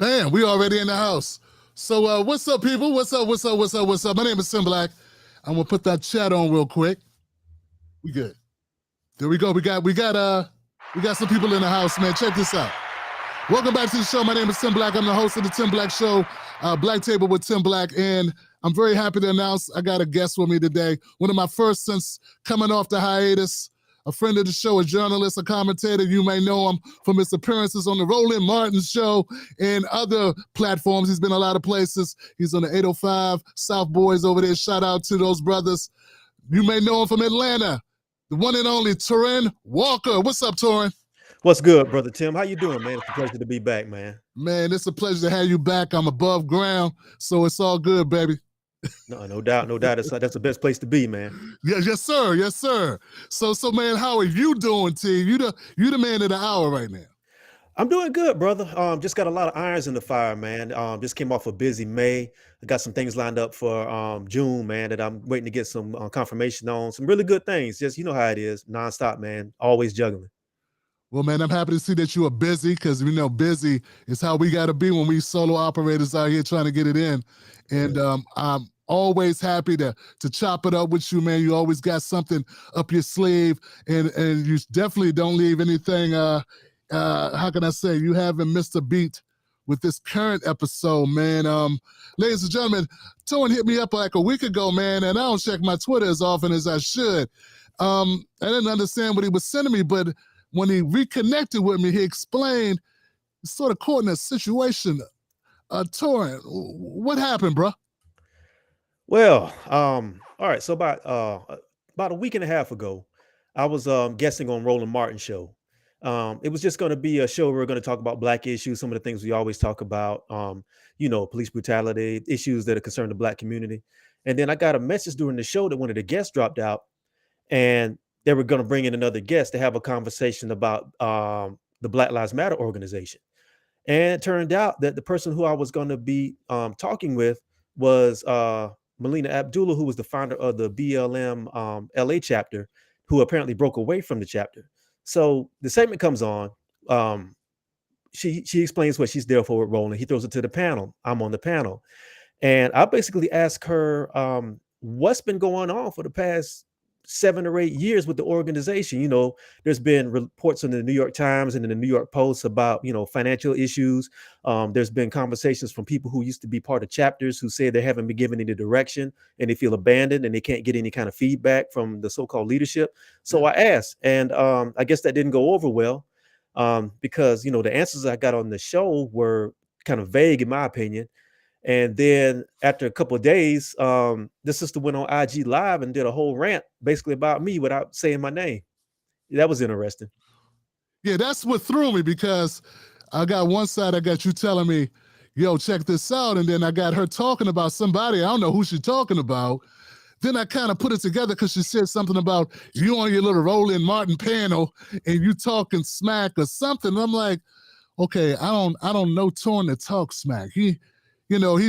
Bam, we already in the house. So what's up, people? What's up? My name is Tim Black. I'm gonna put that chat on real quick. We good. There we go. We got some people in the house, man. Check this out. Welcome back to the show. My name is Tim Black. I'm the host of the Tim Black Show, Black Table with Tim Black, and I'm very happy to announce I got a guest with me today. One of my first since coming off the hiatus. A friend of the show, a journalist, a commentator. You may know him from his appearances on the Roland Martin Show and other platforms. He's been a lot of places. He's on the 805 South Boys over there. Shout out to those brothers. You may know him from Atlanta. The one and only Torraine Walker. What's up, Torraine? What's good, brother Tim? How you doing, man? It's a pleasure to be back, man. Man, it's a pleasure to have you back. I'm above ground, so it's all good, baby. No doubt. That's the best place to be, man. Yes, sir. So, man, how are you doing, T? You the man of the hour right now. I'm doing good, brother. Just got a lot of irons in the fire, man. Just came off a busy May. I got some things lined up for June, man, that I'm waiting to get some confirmation on. Some really good things. Just, you know how it is, nonstop, man. Always juggling. Well, man, I'm happy to see that you are busy, because we know busy is how we got to be when we solo operators out here trying to get it in. And I'm always happy to chop it up with you, man. You always got something up your sleeve, and you definitely don't leave anything, how can I say, you haven't missed a beat with this current episode, man. Ladies and gentlemen, Torraine hit me up like a week ago, man, and I don't check my Twitter as often as I should. I didn't understand what he was sending me, but when he reconnected with me, he explained, sort of caught in a situation. Torraine, what happened, bro? Well, all right. So about a week and a half ago, I was guesting on Roland Martin's show. It was just going to be a show where we're going to talk about Black issues, some of the things we always talk about, police brutality, issues that are concerned the Black community. And then I got a message during the show that one of the guests dropped out, and they were going to bring in another guest to have a conversation about the Black Lives Matter organization. And it turned out that the person who I was going to be talking with was Melina Abdullah, who was the founder of the BLM LA chapter, who apparently broke away from the chapter. So the segment comes on. She explains what she's there for with Roland. He throws it to the panel. I'm on the panel. And I basically asked her what's been going on for the past 7 or 8 years with the organization. There's been reports in the New York Times and in the New York Post about, financial issues. There's been conversations from people who used to be part of chapters who say they haven't been given any direction and they feel abandoned and they can't get any kind of feedback from the so-called leadership. So I asked, and I guess that didn't go over well because, the answers I got on the show were kind of vague in my opinion. And then after a couple of days, the sister went on IG Live and did a whole rant basically about me without saying my name. That was interesting. Yeah, that's what threw me, because I got one side, I got you telling me, yo, check this out. And then I got her talking about somebody. I don't know who she's talking about. Then I kind of put it together because she said something about you on your little Roland Martin panel and you talking smack or something. And I'm like, okay, I don't know Torraine to talk smack. He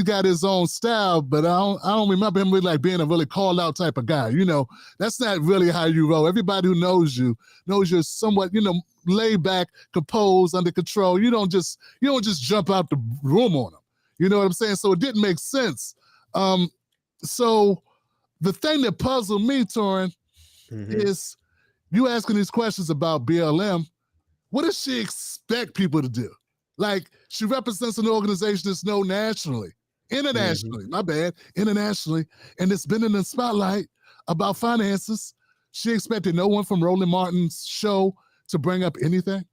got his own style, but I don't remember him really like being a really called out type of guy. That's not really how you roll. Everybody who knows you're somewhat, laid back, composed, under control. You don't just jump out the room on them. You know what I'm saying? So it didn't make sense. So the thing that puzzled me, Torraine, is you asking these questions about BLM. What does she expect people to do? Like, she represents an organization that's known internationally, and it's been in the spotlight about finances. She expected no one from Roland Martin's show to bring up anything.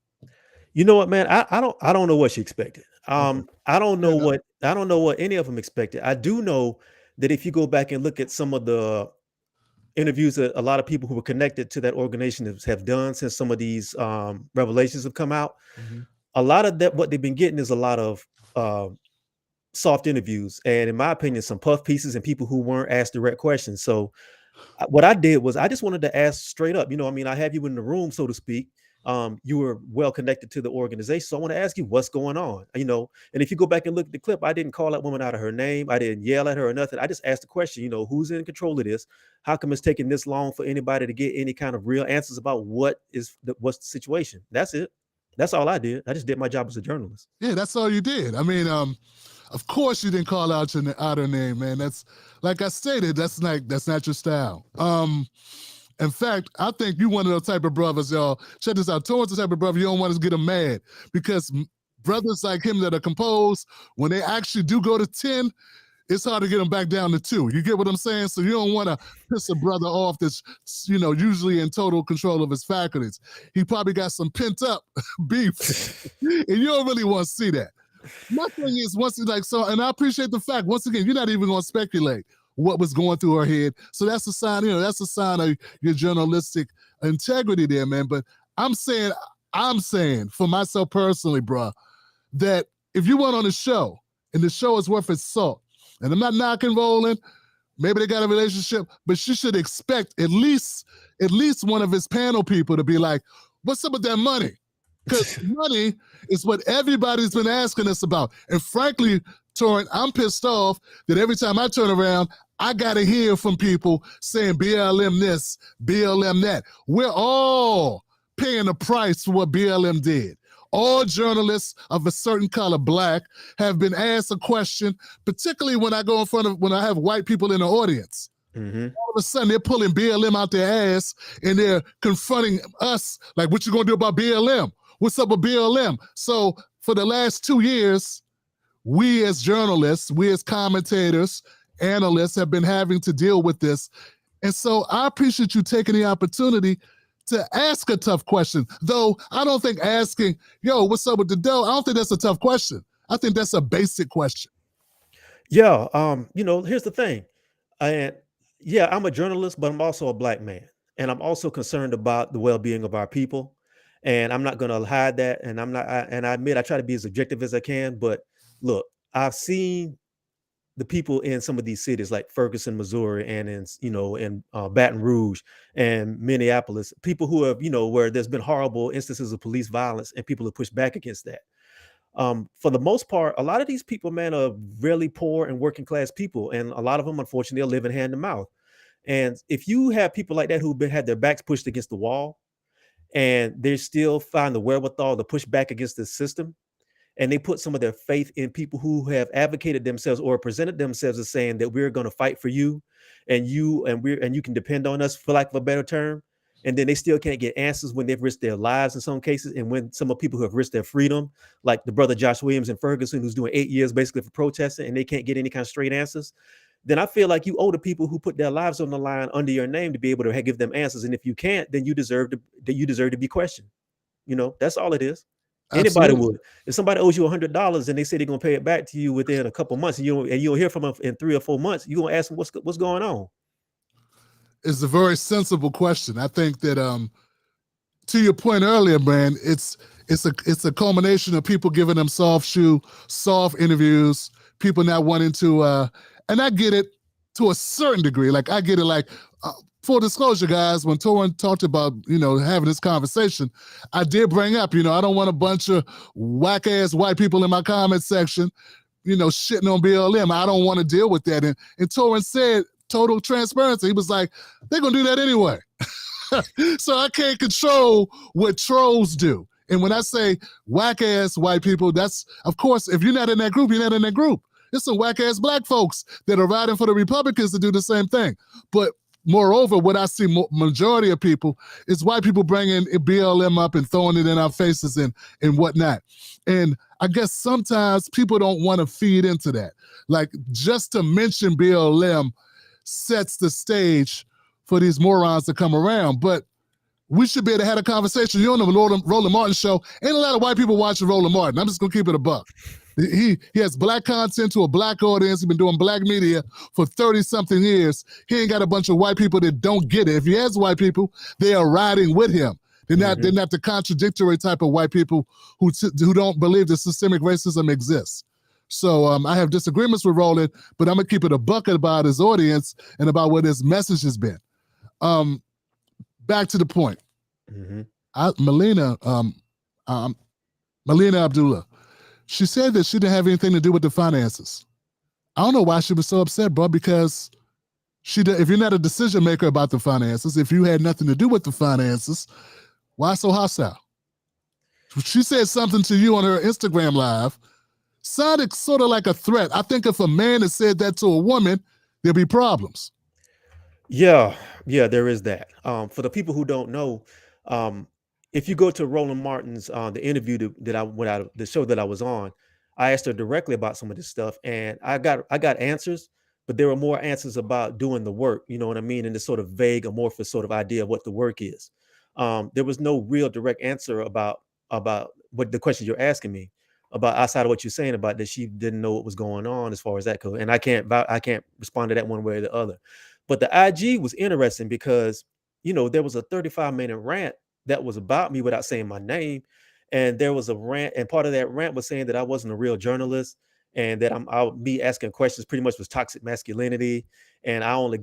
You know what, man? I don't know what she expected. I don't know what any of them expected. I do know that if you go back and look at some of the interviews that a lot of people who were connected to that organization have done since some of these revelations have come out, a lot of that, what they've been getting is a lot of soft interviews. And in my opinion, some puff pieces and people who weren't asked direct questions. So what I did was I just wanted to ask straight up, I have you in the room, so to speak. You were well connected to the organization. So I want to ask you what's going on, and if you go back and look at the clip, I didn't call that woman out of her name. I didn't yell at her or nothing. I just asked the question, who's in control of this? How come it's taking this long for anybody to get any kind of real answers about what's the situation? That's it. That's all I did. I just did my job as a journalist. Yeah, that's all you did. I mean, of course you didn't call out her name, man. That's like I stated, that's not your style. In fact, I think you one of those type of brothers, y'all. Check this out. Torraine's the type of brother you don't want to get him mad, because brothers like him that are composed, when they actually do go to 10, it's hard to get them back down to 2. You get what I'm saying? So you don't want to piss a brother off that's, usually in total control of his faculties. He probably got some pent up beef, and you don't really want to see that. My thing is, and I appreciate the fact, once again, you're not even going to speculate what was going through her head. So that's a sign, that's a sign of your journalistic integrity there, man. But I'm saying for myself personally, bro, that if you went on a show and the show is worth its salt, and I'm not knocking Roland, maybe they got a relationship, but she should expect at least one of his panel people to be like, what's up with that money? Because money is what everybody's been asking us about. And frankly, Torraine, I'm pissed off that every time I turn around, I got to hear from people saying BLM this, BLM that. We're all paying the price for what BLM did. All journalists of a certain color, black, have been asked a question, particularly when I have white people in the audience. Mm-hmm. All of a sudden, they're pulling BLM out their ass and they're confronting us like, what you gonna do about BLM? What's up with BLM? So for the last 2 years, we as journalists, we as commentators, analysts have been having to deal with this. And so I appreciate you taking the opportunity to ask a tough question. Though I don't think asking, yo, what's up with the dough? I don't think that's a tough question. I think that's a basic question. Yeah. Here's the thing. And yeah, I'm a journalist, but I'm also a black man. And I'm also concerned about the well-being of our people. And I'm not going to hide that. And I admit I try to be as objective as I can. But look, I've seen the people in some of these cities like Ferguson, Missouri, and in Baton Rouge and Minneapolis, people who have, where there's been horrible instances of police violence and people have pushed back against that. For the most part, a lot of these people, man, are really poor and working class people. And a lot of them, unfortunately, are living hand to mouth. And if you have people like that who've had their backs pushed against the wall and they still find the wherewithal to push back against the system, and they put some of their faith in people who have advocated themselves or presented themselves as saying that we're going to fight for you and you can depend on us, for lack of a better term. And then they still can't get answers when they've risked their lives in some cases. And when some of people who have risked their freedom, like the brother Josh Williams in Ferguson, who's doing 8 years basically for protesting, and they can't get any kind of straight answers, then I feel like you owe the people who put their lives on the line under your name to be able to give them answers. And if you can't, then you deserve to be questioned. That's all it is. Anybody would. If somebody owes you $100 and they say they're gonna pay it back to you within a couple months, and you don't hear from them in 3 or 4 months, you're gonna ask them what's going on. It's a very sensible question. I think that to your point earlier, man, it's a culmination of people giving them soft interviews, people not wanting to, and I get it to a certain degree. Like I get it, like. Full disclosure, guys, when Torraine talked about, having this conversation, I did bring up, I don't want a bunch of whack-ass white people in my comment section, shitting on BLM. I don't want to deal with that. And Torraine said, total transparency, he was like, they're going to do that anyway. So I can't control what trolls do. And when I say whack-ass white people, that's, of course, if you're not in that group, you're not in that group. There's some whack-ass black folks that are riding for the Republicans to do the same thing. But moreover, what I see majority of people is white people bringing BLM up and throwing it in our faces and whatnot. And I guess sometimes people don't want to feed into that. Like just to mention BLM sets the stage for these morons to come around. But we should be able to have a conversation. You know, the Roland Martin show, ain't a lot of white people watching Roland Martin. I'm just going to keep it a buck. He has black content to a black audience. He's been doing black media for 30-something years. He ain't got a bunch of white people that don't get it. If he has white people, they are riding with him. They're not the contradictory type of white people who don't believe that systemic racism exists. So I have disagreements with Roland, but I'm going to keep it a buck about his audience and about what his message has been. Back to the point. Melina Abdullah, she said that she didn't have anything to do with the finances. I don't know why she was so upset, bro, because if you're not a decision maker about the finances, if you had nothing to do with the finances, why so hostile? She said something to you on her Instagram live. Sounded sort of like a threat. I think if a man had said that to a woman, there'd be problems. Yeah, yeah, there is that. For the people who don't know, um, if you go to Roland Martin's the interview that I went out of the show that I was on, I asked her directly about some of this stuff, and I got answers, but there were more answers about doing the work. You know what I mean? And this sort of vague, amorphous sort of idea of what the work is. There was no real direct answer about what the question you're asking me about outside of what you're saying about that she didn't know what was going on as far as that goes. And I can't respond to that one way or the other. But the IG was interesting because, there was a 35-minute rant that was about me without saying my name. And there was a rant, and part of that rant was saying that I wasn't a real journalist and that me asking questions pretty much was toxic masculinity. And I only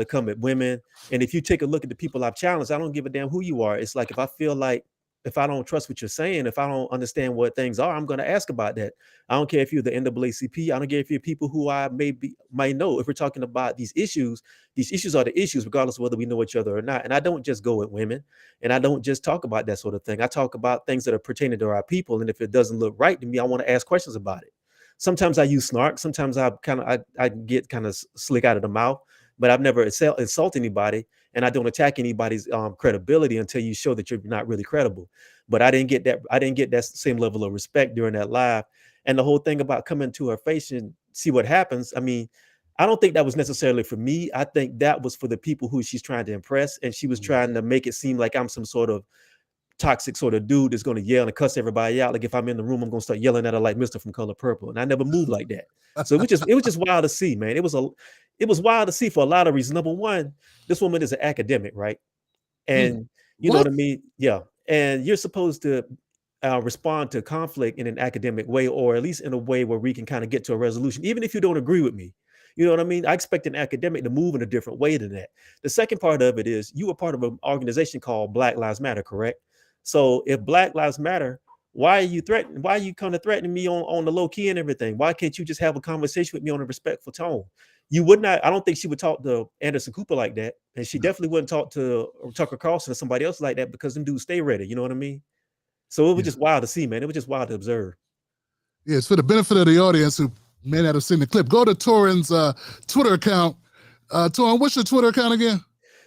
come at women. And if you take a look at the people I've challenged, I don't give a damn who you are. It's like if I don't trust what you're saying, if I don't understand what things are, I'm going to ask about that. I don't care if you're the NAACP. I don't care if you're people who I might know. If we're talking about these issues are the issues, regardless of whether we know each other or not. And I don't just go at women, and I don't just talk about that sort of thing. I talk about things that are pertaining to our people. And if it doesn't look right to me, I want to ask questions about it. Sometimes I use snark. Sometimes I get kind of slick out of the mouth, but I've never insult anybody, and I don't attack anybody's credibility until you show that you're not really credible. But I didn't get that. I didn't get that same level of respect during that live. And the whole thing about coming to her face and see what happens. I mean, I don't think that was necessarily for me. I think that was for the people who she's trying to impress, and she was trying to make it seem like I'm some sort of toxic sort of dude that's going to yell and cuss everybody out. Like if I'm in the room, I'm going to start yelling at her like Mr. from Color Purple. And I never moved like that. So it was just wild to see, man. It was wild to see for a lot of reasons. Number one, this woman is an academic, right? And you know what I mean? Yeah. And you're supposed to respond to conflict in an academic way, or at least in a way where we can kind of get to a resolution, even if you don't agree with me. You know what I mean? I expect an academic to move in a different way than that. The second part of it is you were part of an organization called Black Lives Matter, correct? So if Black Lives Matter, why are you threatening? Why are you kind of threatening me on the low key and everything? Why can't you just have a conversation with me on a respectful tone? You would not. I don't think she would talk to Anderson Cooper like that, and she definitely wouldn't talk to Tucker Carlson or somebody else like that because them dudes stay ready. You know what I mean? So it was just wild to see, man. It was just wild to observe. Yeah, it's for the benefit of the audience who may not have seen the clip. Go to Torraine's Twitter account. Torraine, what's your Twitter account again?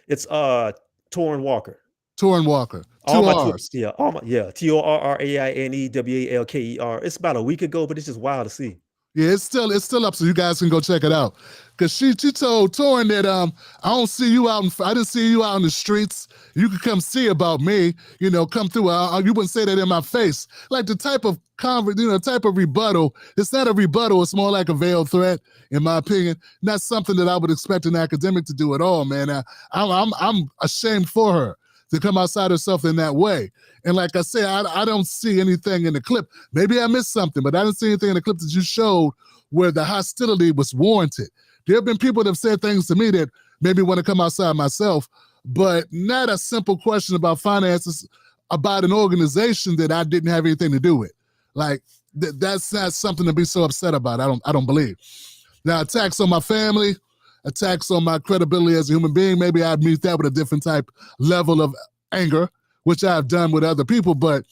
It's Torraine Walker. Torraine Walker. All Two my R's. TORRAINEWALKER. It's about a week ago, but it's just wild to see. Yeah, it's still up, so you guys can go check it out. Cause she told Torraine that I don't see you out. I didn't see you out in the streets. You could come see about me. Come through. You wouldn't say that in my face. Like the type of type of rebuttal. It's not a rebuttal. It's more like a veiled threat, in my opinion. Not something that I would expect an academic to do at all, man. I'm ashamed for her to come outside herself in that way. And like I say, I don't see anything in the clip. Maybe I missed something, but I didn't see anything in the clip that you showed where the hostility was warranted. There have been people that have said things to me that made me want to come outside myself, but not a simple question about finances, about an organization that I didn't have anything to do with. Like, that's not something to be so upset about, I don't believe. Now, attacks on my family, attacks on my credibility as a human being, maybe I'd meet that with a different type level of anger, which I've done with other people, but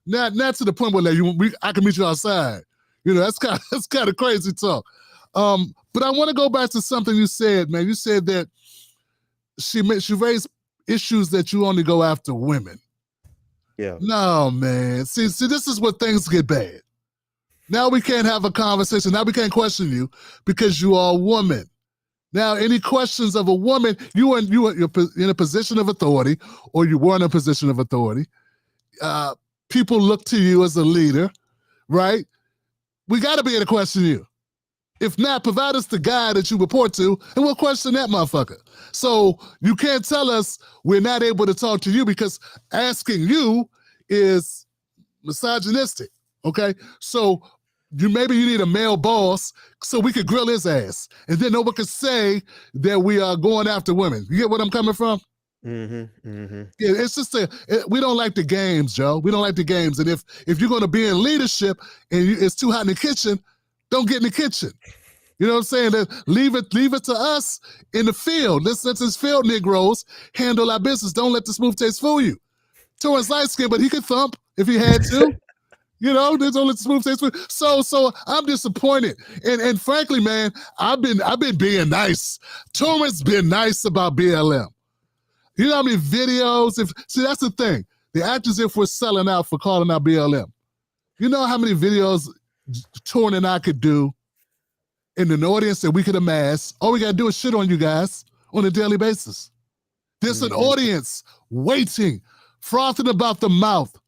not to the point where I can meet you outside. That's kind of crazy talk. But I want to go back to something you said, man. You said that she raised issues that you only go after women. Yeah. No, man. See, this is where things get bad. Now we can't have a conversation. Now we can't question you because you are a woman. Now, any questions of a woman, you're in a position of authority, or you were in a position of authority. People look to you as a leader, right? We got to be able to question you. If not, provide us the guy that you report to, and we'll question that motherfucker. So you can't tell us we're not able to talk to you because asking you is misogynistic, okay? So maybe you need a male boss so we could grill his ass, and then no one could say that we are going after women. You get what I'm coming from? Mm-hmm. Mm-hmm. Yeah, it's just we don't like the games, Joe. We don't like the games. And if you're going to be in leadership and it's too hot in the kitchen, don't get in the kitchen. You know what I'm saying? Leave it to us in the field. Let's field Negroes handle our business. Don't let the smooth taste fool you. Torraine's light skin, but he could thump if he had to. You know, there's only smooth things. So I'm disappointed. And frankly, man, I've been being nice. Torraine's been nice about BLM. You know how many videos? See, that's the thing. The act as if we're selling out for calling out BLM. You know how many videos Torraine and I could do in an audience that we could amass? All we got to do is shit on you guys on a daily basis. There's an audience waiting, frothing about the mouth,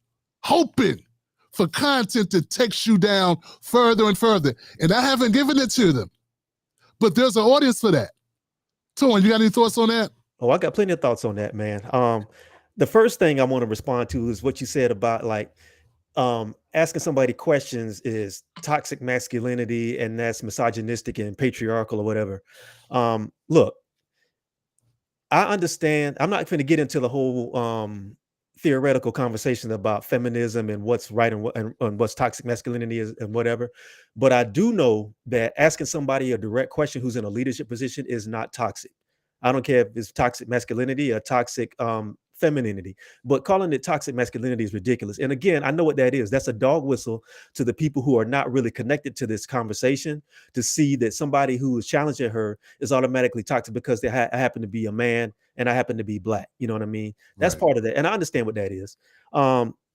hoping for content that takes you down further and further. And I haven't given it to them. But there's an audience for that. Torraine, you got any thoughts on that? Oh, I got plenty of thoughts on that, man. The first thing I want to respond to is what you said about like asking somebody questions is toxic masculinity and that's misogynistic and patriarchal or whatever. Look, I understand. I'm not going to get into the whole theoretical conversation about feminism and what's right and what's toxic masculinity is and whatever. But I do know that asking somebody a direct question who's in a leadership position is not toxic. I don't care if it's toxic masculinity or toxic femininity, but calling it toxic masculinity is ridiculous. And again, I know what that is. That's a dog whistle to the people who are not really connected to this conversation to see that somebody who is challenging her is automatically toxic because they happen to be a man and I happen to be black. You know what I mean? That's part of that. And I understand what that is.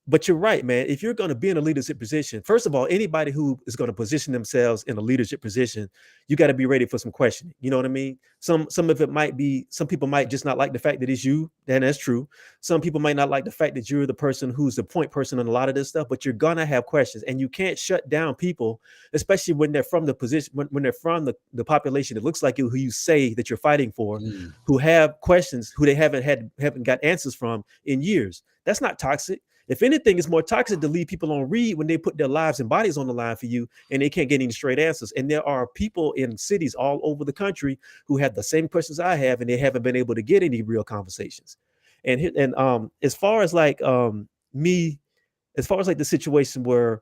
But you're right, man. If you're going to be in a leadership position, first of all, anybody who is going to position themselves in a leadership position, you got to be ready for some questioning. You know what I mean? Some of it might be, some people might just not like the fact that it's you, and that's true. Some people might not like the fact that you're the person who's the point person on a lot of this stuff, but you're going to have questions, and you can't shut down people, especially when they're from the position, when they're from the population that looks like you, who you say that you're fighting for, who have questions, who they haven't got answers from in years. That's not toxic. If anything, it's more toxic to leave people on read when they put their lives and bodies on the line for you and they can't get any straight answers. And there are people in cities all over the country who have the same questions I have, and they haven't been able to get any real conversations. And as far as like as far as like the situation where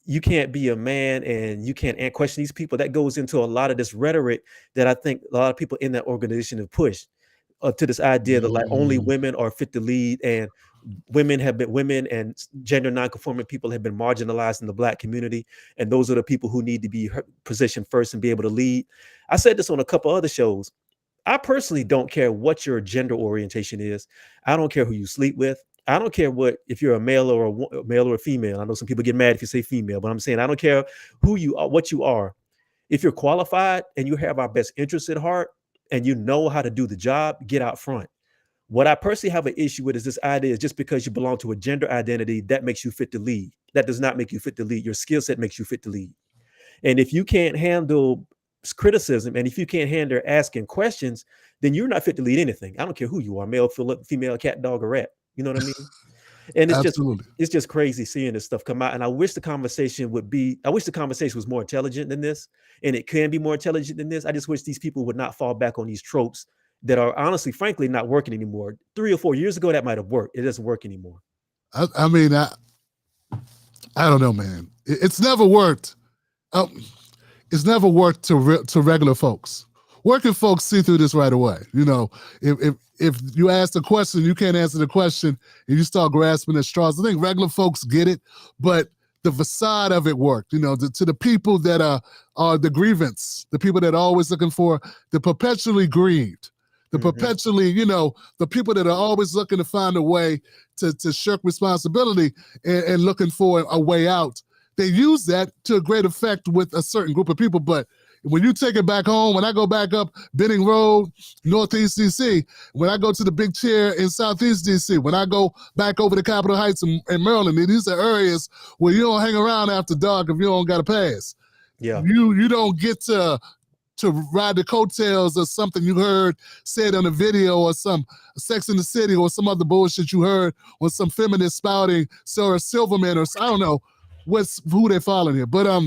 you can't be a man and you can't question these people, that goes into a lot of this rhetoric that I think a lot of people in that organization have pushed to this idea that like only women are fit to lead, and women and gender nonconforming people have been marginalized in the Black community, and those are the people who need to be positioned first and be able to lead. I said this on a couple other shows. I personally don't care what your gender orientation is. I don't care who you sleep with. I don't care if you're a male or a female. I know some people get mad if you say female, but I'm saying I don't care who you are, what you are. If you're qualified and you have our best interests at heart and you know how to do the job, get out front. What I personally have an issue with is this idea is just because you belong to a gender identity, that makes you fit to lead. That does not make you fit to lead. Your skill set makes you fit to lead. And if you can't handle criticism, and if you can't handle asking questions, then you're not fit to lead anything. I don't care who you are, male, female, cat, dog, or rat. You know what I mean? And it's just crazy seeing this stuff come out. And I wish the conversation was more intelligent than this. And it can be more intelligent than this. I just wish these people would not fall back on these tropes that are honestly, frankly, not working anymore. 3 or 4 years ago, that might have worked. It doesn't work anymore. I mean, I don't know, man. It's never worked. It's never worked to regular folks. Working folks see through this right away. You know, if you ask the question, you can't answer the question, and you start grasping at straws. I think regular folks get it, but the facade of it worked. You know, to the people that are the grievance, the people that are always looking for the perpetually grieved. The perpetually, you know, the people that are always looking to find a way to shirk responsibility and looking for a way out. They use that to a great effect with a certain group of people. But when you take it back home, when I go back up Benning Road, Northeast DC, when I go to the Big Chair in Southeast DC, when I go back over to Capitol Heights in Maryland, these are areas where you don't hang around after dark if you don't got a pass. Yeah, you don't get to ride the coattails of something you heard said on a video or some Sex in the City or some other bullshit you heard or some feminist spouting Sarah Silverman or I don't know who they're following here. But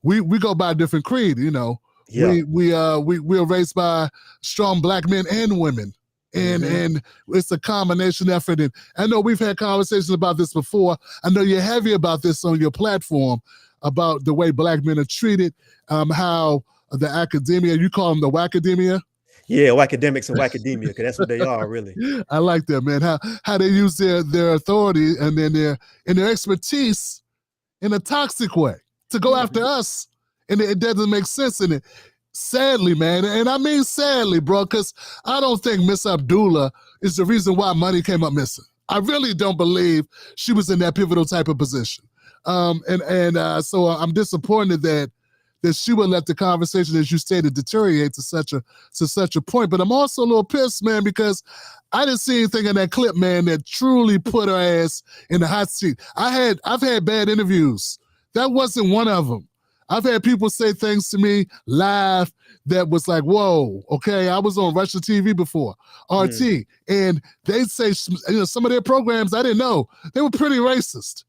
we go by a different creed, you know. Yeah. We're raised by strong Black men and women. And it's a combination effort. And I know we've had conversations about this before. I know you're heavy about this on your platform about the way Black men are treated, how the academia, you call them the Wacademia? Yeah, academics and Wacademia, because that's what they are, really. I like that, man. How they use their authority and then their expertise in a toxic way to go after us, and it doesn't make sense in it. Sadly, man, and I mean sadly, bro, because I don't think Miss Abdullah is the reason why money came up missing. I really don't believe she was in that pivotal type of position. So I'm disappointed that she would let the conversation, as you stated, deteriorate to such a point. But I'm also a little pissed, man, because I didn't see anything in that clip, man, that truly put her ass in the hot seat. I've had bad interviews. That wasn't one of them. I've had people say things to me live that was like, whoa, okay, I was on Russia TV before, RT, and they say, some of their programs I didn't know, they were pretty racist.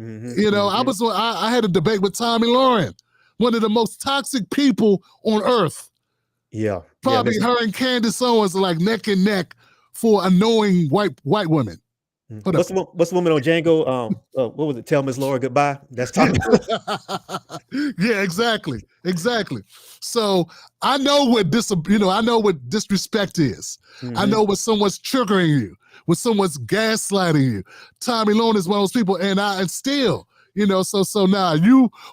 I had a debate with Tommy Lauren, one of the most toxic people on earth. Yeah. Probably her and Candace Owens are like neck and neck for annoying white women. What's the woman on Django? What was it? Tell Miss Laura goodbye. That's Tommy. Yeah, exactly. So I know what I know what disrespect is. I know what someone's triggering you, when someone's gaslighting you. Tommy Lauren is one of those people, and still, so now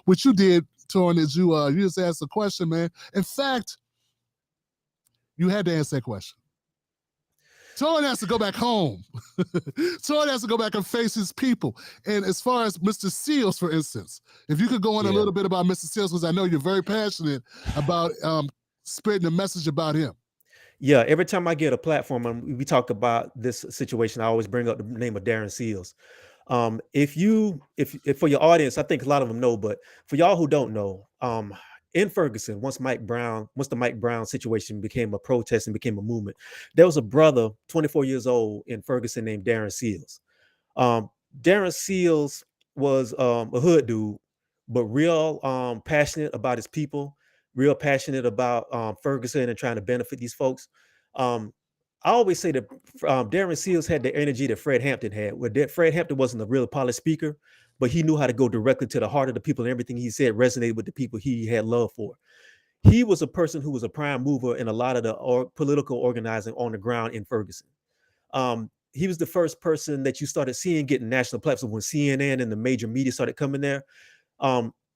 what you did, Torraine, is you just asked a question, man. In fact, you had to answer that question. Torraine has to go back home. Torraine has to go back and face his people. And as far as Mr. Seals, for instance, if you could go on a little bit about Mr. Seals, because I know you're very passionate about spreading a message about him. Yeah, every time I get a platform and we talk about this situation, I always bring up the name of Darren Seals. If for your audience, I think a lot of them know, but for y'all who don't know, in Ferguson, once the Mike Brown situation became a protest and became a movement, there was a brother, 24 years old, in Ferguson named Darren Seals. Darren Seals was a hood dude, but real passionate about his people, real passionate about Ferguson and trying to benefit these folks. I always say that Darren Seals had the energy that Fred Hampton had, where Fred Hampton wasn't a real polished speaker, but he knew how to go directly to the heart of the people, and everything he said resonated with the people he had love for. He was a person who was a prime mover in a lot of the political organizing on the ground in Ferguson. He was the first person that you started seeing getting national platforms when CNN and the major media started coming there.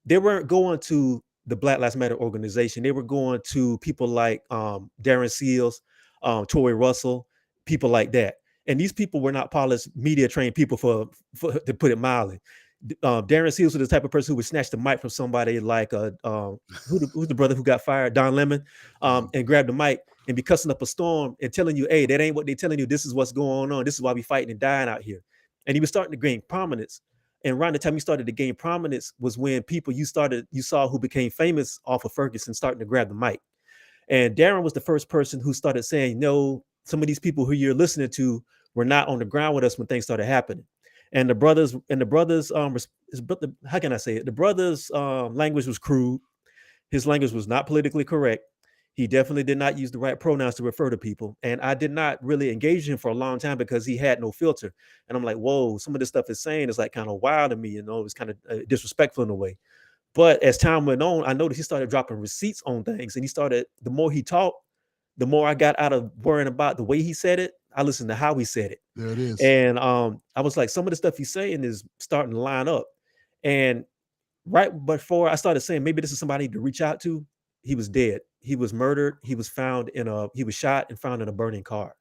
They weren't going to the Black Lives Matter organization. They were going to people like Darren Seals, Tory Russell, people like that. And these people were not polished media trained people for to put it mildly. Darren Seals was the type of person who would snatch the mic from somebody like who's the brother who got fired, Don Lemon, and grab the mic and be cussing up a storm and telling you, hey, that ain't what they're telling you. This is what's going on. This is why we fighting and dying out here. And he was starting to gain prominence. And around the time he started to gain prominence was when people you saw who became famous off of Ferguson starting to grab the mic. And Darren was the first person who started saying, no, some of these people who you're listening to were not on the ground with us when things started happening. And the brothers, how can I say it? The brothers' language was crude. His language was not politically correct. He definitely did not use the right pronouns to refer to people. And I did not really engage him for a long time because he had no filter. And I'm like, whoa, some of this stuff he's saying is like kind of wild to me. It was kind of disrespectful in a way. But as time went on, I noticed he started dropping receipts on things. And the more he talked, the more I got out of worrying about the way he said it. I listened to how he said it. There it is. And I was like, some of the stuff he's saying is starting to line up. And right before I started saying, maybe this is somebody to reach out to, he was dead. He was murdered. He was shot and found in a burning car.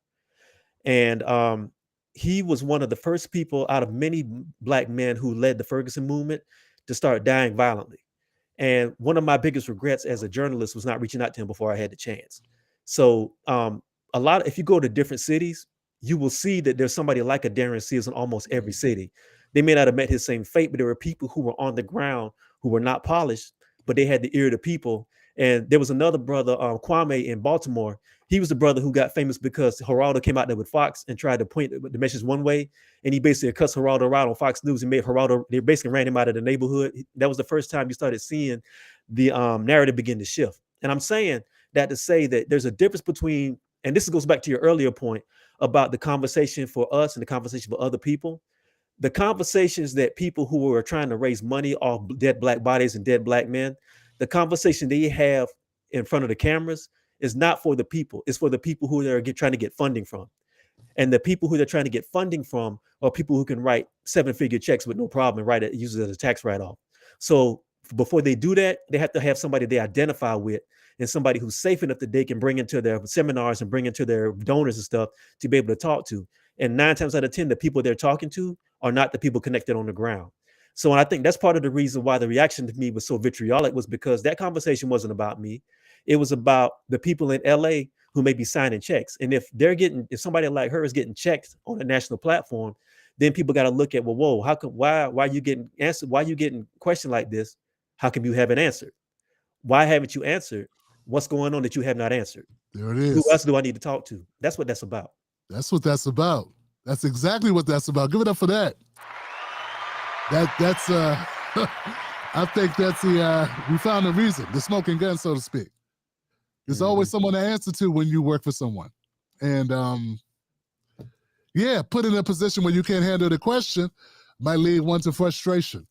And he was one of the first people out of many Black men who led the Ferguson movement to start dying violently. And one of my biggest regrets as a journalist was not reaching out to him before I had the chance. So if you go to different cities, you will see that there's somebody like a Darren Seals in almost every city. They may not have met his same fate, but there were people who were on the ground who were not polished, but they had the ear of the people. And there was another brother, Kwame, in Baltimore. He was the brother who got famous because Geraldo came out there with Fox and tried to point the message one way. And he basically cussed Geraldo out on Fox News and made Geraldo, they basically ran him out of the neighborhood. That was the first time you started seeing the narrative begin to shift. And I'm saying that to say that there's a difference between, and this goes back to your earlier point about the conversation for us and the conversation for other people. The conversations that people who are trying to raise money off dead Black bodies and dead Black men, the conversation they have in front of the cameras is not for the people. It's for the people who they're trying to get funding from. And the people who they're trying to get funding from are people who can write 7-figure checks with no problem and write it, use it as a tax write-off. So before they do that, they have to have somebody they identify with and somebody who's safe enough that they can bring into their seminars and bring into their donors and stuff to be able to talk to. And 9 times out of 10, the people they're talking to are not the people connected on the ground. So, and I think that's part of the reason why the reaction to me was so vitriolic, was because that conversation wasn't about me. It was about the people in LA who may be signing checks. And if somebody like her is getting checked on a national platform, then people got to look at, well, whoa, why are you getting answered? Why are you getting questioned like this? How come you haven't answered? Why haven't you answered? What's going on that you have not answered? There it is. Who else do I need to talk to? That's what that's about. That's what that's about. That's exactly what that's about. Give it up for that. That's I think that's we found the reason, the smoking gun, so to speak. There's always someone to answer to when you work for someone. And put in a position where you can't handle the question might lead one to frustration.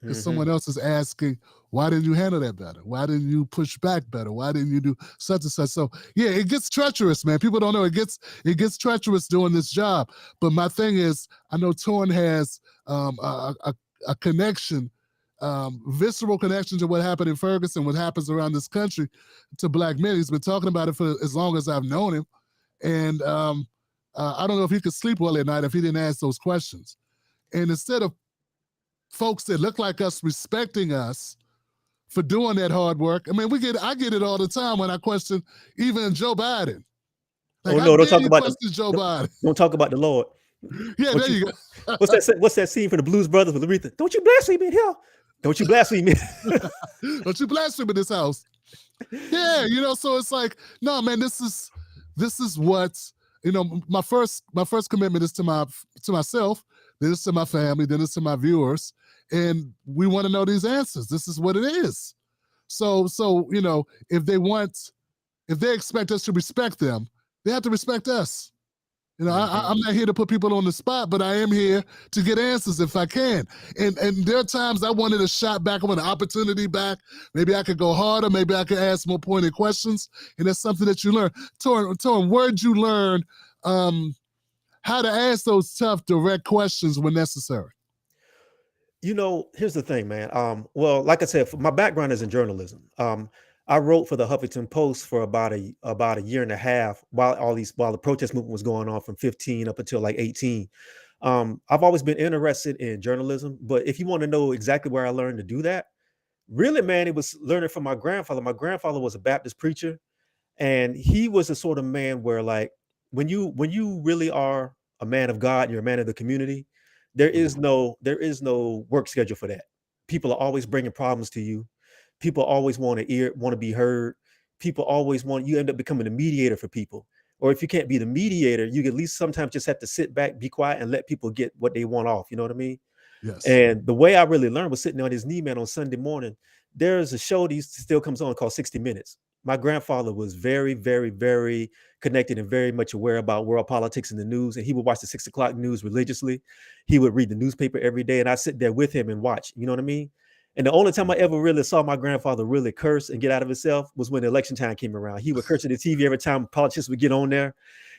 Because someone else is asking, why didn't you handle that better? Why didn't you push back better? Why didn't you do such and such? So it gets treacherous, man. People don't know it gets treacherous doing this job. But my thing is, I know Torraine has a connection, visceral connection to what happened in Ferguson, what happens around this country to Black men. He's been talking about it for as long as I've known him. And I don't know if he could sleep well at night if he didn't ask those questions. And instead of folks that look like us respecting us for doing that hard work, I mean, I get it all the time when I question even Joe Biden. Like, don't talk about Joe Biden. Don't talk about the Lord. Yeah, there you go. What's that scene from the Blues Brothers with Aretha? Don't you blaspheme in here? Don't you blaspheme me? Don't you blaspheme in this house? Yeah, so it's like, no, man, this is what, my first commitment is to myself, then it's to my family, then it's to my viewers, and we want to know these answers. This is what it is. So if they expect us to respect them, they have to respect us. I'm not here to put people on the spot, but I am here to get answers if I can. And there are times I wanted a shot back, I want an opportunity back. Maybe I could go harder, maybe I could ask more pointed questions, and that's something that you learn. Torraine, where'd you learn how to ask those tough, direct questions when necessary? Here's the thing, man. Well, like I said, my background is in journalism. I wrote for the Huffington Post for about a year and a half while the protest movement was going on from 15 up until like 18. I've always been interested in journalism, but if you want to know exactly where I learned to do that, really, man, it was learning from my grandfather. My grandfather was a Baptist preacher, and he was the sort of man where, like, when you really are a man of God, you're a man of the community, there is no work schedule for that. People are always bringing problems to you. People always want to be heard. People always you end up becoming a mediator for people. Or if you can't be the mediator, you at least sometimes just have to sit back, be quiet, and let people get what they want off. You know what I mean? Yes. And the way I really learned was sitting on his knee, man, on Sunday morning. There's a show that still comes on called 60 Minutes. My grandfather was very, very, very connected and very much aware about world politics and the news. And he would watch the 6 o'clock news religiously. He would read the newspaper every day, and I'd sit there with him and watch. You know what I mean? And the only time I ever really saw my grandfather really curse and get out of himself was when election time came around. He would curse at the TV every time politicians would get on there,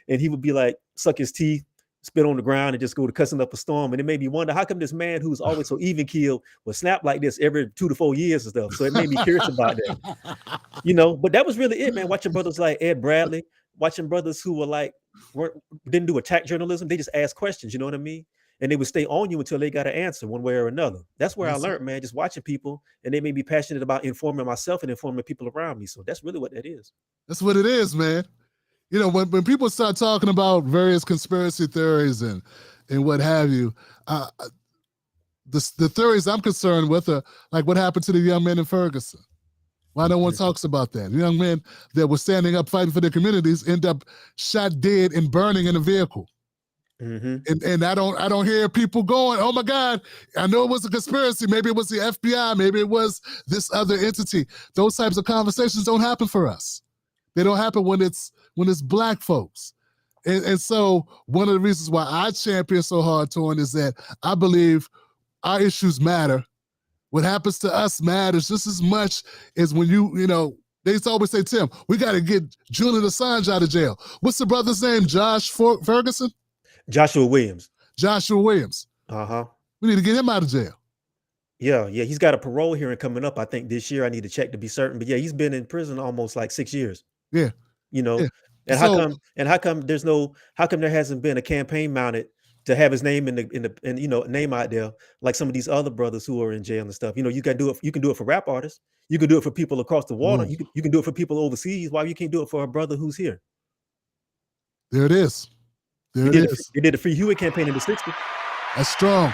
and he would be like, suck his teeth, spit on the ground, and just go to cussing up a storm. And it made me wonder, how come this man who's always so even keeled would snap like this every 2 to 4 years and stuff? So it made me curious about that, But that was really it, man. Watching brothers like Ed Bradley, watching brothers who were like didn't do attack journalism, they just asked questions. You know what I mean? And they would stay on you until they got an answer one way or another. That's where I learned, man, just watching people, and they made me passionate about informing myself and informing people around me. So that's really what that is. That's what it is, man. When people start talking about various conspiracy theories and what have you, the theories I'm concerned with are like what happened to the young men in Ferguson. Why no one talks about that? Young men that were standing up fighting for their communities end up shot dead and burning in a vehicle. And I don't hear people going, oh my God, I know it was a conspiracy. Maybe it was the FBI. Maybe it was this other entity. Those types of conversations don't happen for us. They don't happen when it's Black folks. And so one of the reasons why I champion so hard, Torraine, is that I believe our issues matter. What happens to us matters just as much as when They used to always say, Tim, we got to get Julian Assange out of jail. What's the brother's name? Ferguson? Joshua Williams. Joshua Williams. Uh-huh. We need to get him out of jail. Yeah. He's got a parole hearing coming up, I think, this year. I need to check to be certain. But yeah, he's been in prison almost like 6 years. Yeah. And how come there hasn't been a campaign mounted to have his name in the name out there, like some of these other brothers who are in jail and stuff? You can do it for rap artists. You can do it for people across the water. You can do it for people overseas. Why you can't do it for a brother who's here? There it is. They did the Free Hewitt campaign in the 60s. That's strong.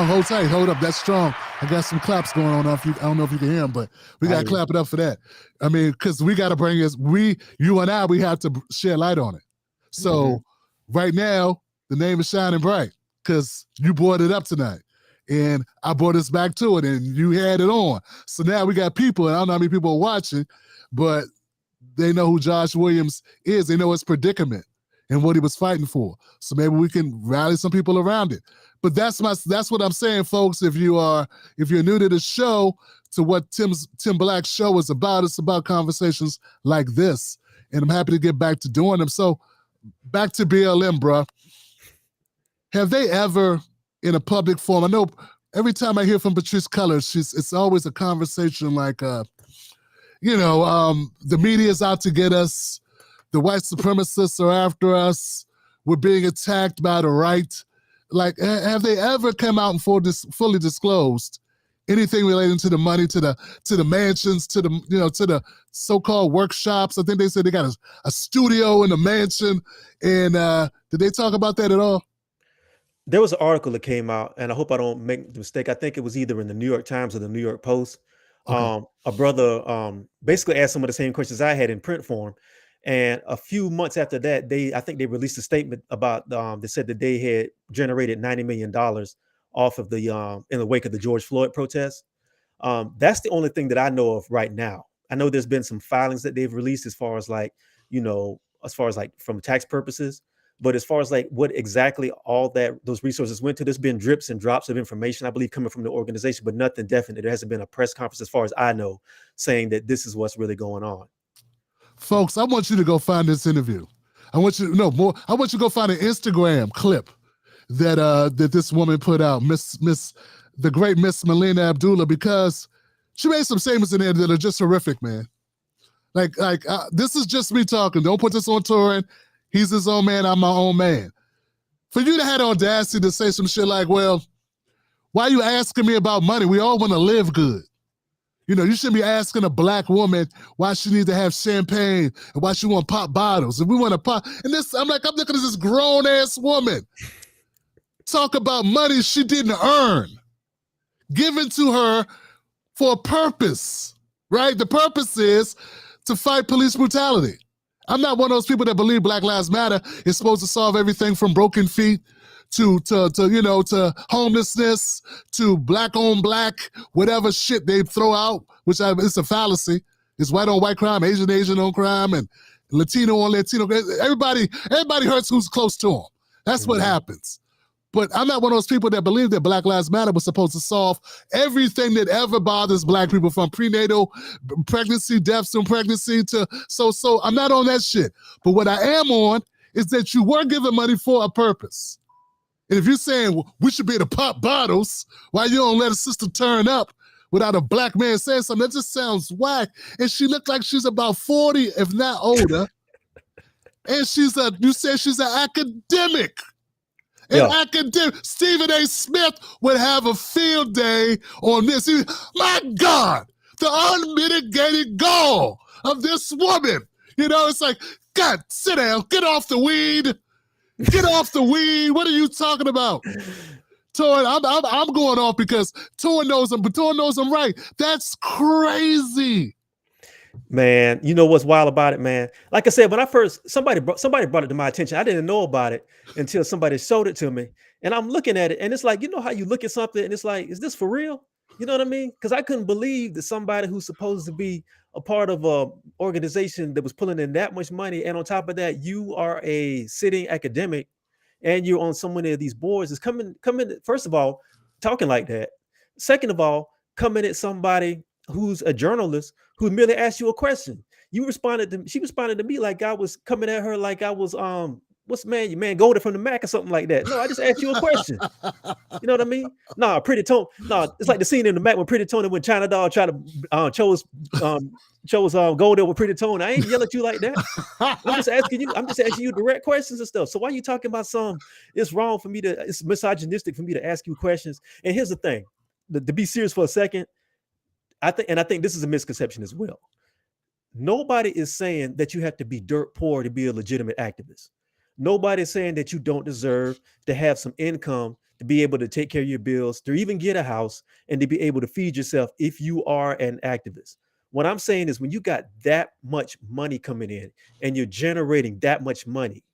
Hold tight. Hold up. That's strong. I got some claps going on. I don't know if you can hear them, but we got to clap it up for that. I mean, because we got to bring this. You and I, we have to share light on it. So right now, the name is shining bright because you brought it up tonight. And I brought us back to it, and you had it on. So now we got people, and I don't know how many people are watching, but they know who Josh Williams is. They know his predicament and what he was fighting for. So maybe we can rally some people around it. But that's what I'm saying, folks. If you're new to the show, to what Tim Black's show is about, it's about conversations like this. And I'm happy to get back to doing them. So back to BLM, bro. Have they ever, in a public forum, I know every time I hear from Patrice Cullors, it's always a conversation like, the media's out to get us. The white supremacists are after us. We're being attacked by the right. Like, have they ever come out and fully disclosed anything relating to the money, to the mansions, to the so-called workshops? I think they said they got a studio in the mansion. And did they talk about that at all? There was an article that came out, and I hope I don't make the mistake. I think it was either in the New York Times or the New York Post. Okay. A brother basically asked some of the same questions I had in print form. And a few months after that, I think they released a statement about, they said that they had generated $90 million off of in the wake of the George Floyd protests. That's the only thing that I know of right now. I know there's been some filings that they've released as far as from tax purposes. But as far as like what exactly all those resources went to, there's been drips and drops of information, I believe, coming from the organization, but nothing definite. There hasn't been a press conference, as far as I know, saying that this is what's really going on. Folks, I want you to go find this interview. I want you to go find an Instagram clip that this woman put out, the great Miss Melina Abdullah, because she made some statements in there that are just horrific, man. Like this is just me talking. Don't put this on Torraine. He's his own man. I'm my own man. For you to have the audacity to say some shit like, well, why are you asking me about money? We all want to live good. You shouldn't be asking a black woman why she needs to have champagne and why she want pop bottles. If we want to pop, and I'm looking at this grown ass woman talk about money she didn't earn, given to her for a purpose, right? The purpose is to fight police brutality. I'm not one of those people that believe Black Lives Matter is supposed to solve everything from broken feet to homelessness, to black on black, whatever shit they throw out, it's a fallacy. It's white on white crime, Asian on crime, and Latino on Latino. Everybody hurts who's close to them. That's what happens. But I'm not one of those people that believe that Black Lives Matter was supposed to solve everything that ever bothers black people, from prenatal pregnancy, deaths from pregnancy to so I'm not on that shit. But what I am on is that you were given money for a purpose. And if you're saying we should be able to pop bottles, why you don't let a sister turn up without a black man saying something, that just sounds whack. And she looked like she's about 40, if not older. And you said she's an academic. Academic. Stephen A. Smith would have a field day on this. My God, the unmitigated gall of this woman. It's like, God, sit down, get off the weed. Get off the weed. What are you talking about? Torraine, I'm going off because Torraine knows him, but Torraine knows I'm right. That's crazy. Man, you know what's wild about it, man? Like I said, when I first, somebody brought it to my attention. I didn't know about it until somebody showed it to me. And I'm looking at it, and it's like, how you look at something and it's like, is this for real? You know what I mean? Because I couldn't believe that somebody who's supposed to be a part of a organization that was pulling in that much money, and on top of that, you are a sitting academic and you're on so many of these boards, is coming, first of all, talking like that. Second of all, coming at somebody who's a journalist who merely asked you a question. She responded to me like I was coming at her like I was what's man, you man Golden from the Mac or something like that. No, I just asked you a question. You know what I mean? Nah, Pretty Tony. Nah, it's like the scene in the Mac when Pretty Tony, when China Dog tried to chose Gold with Pretty Tony. I ain't yell at you like that. I'm just asking you direct questions and stuff. So why are you talking about it's wrong for me it's misogynistic for me to ask you questions? And here's the thing, to be serious for a second, I think this is a misconception as well. Nobody is saying that you have to be dirt poor to be a legitimate activist. Nobody's saying that you don't deserve to have some income to be able to take care of your bills, to even get a house, and to be able to feed yourself if you are an activist. What I'm saying is when you got that much money coming in and you're generating that much money,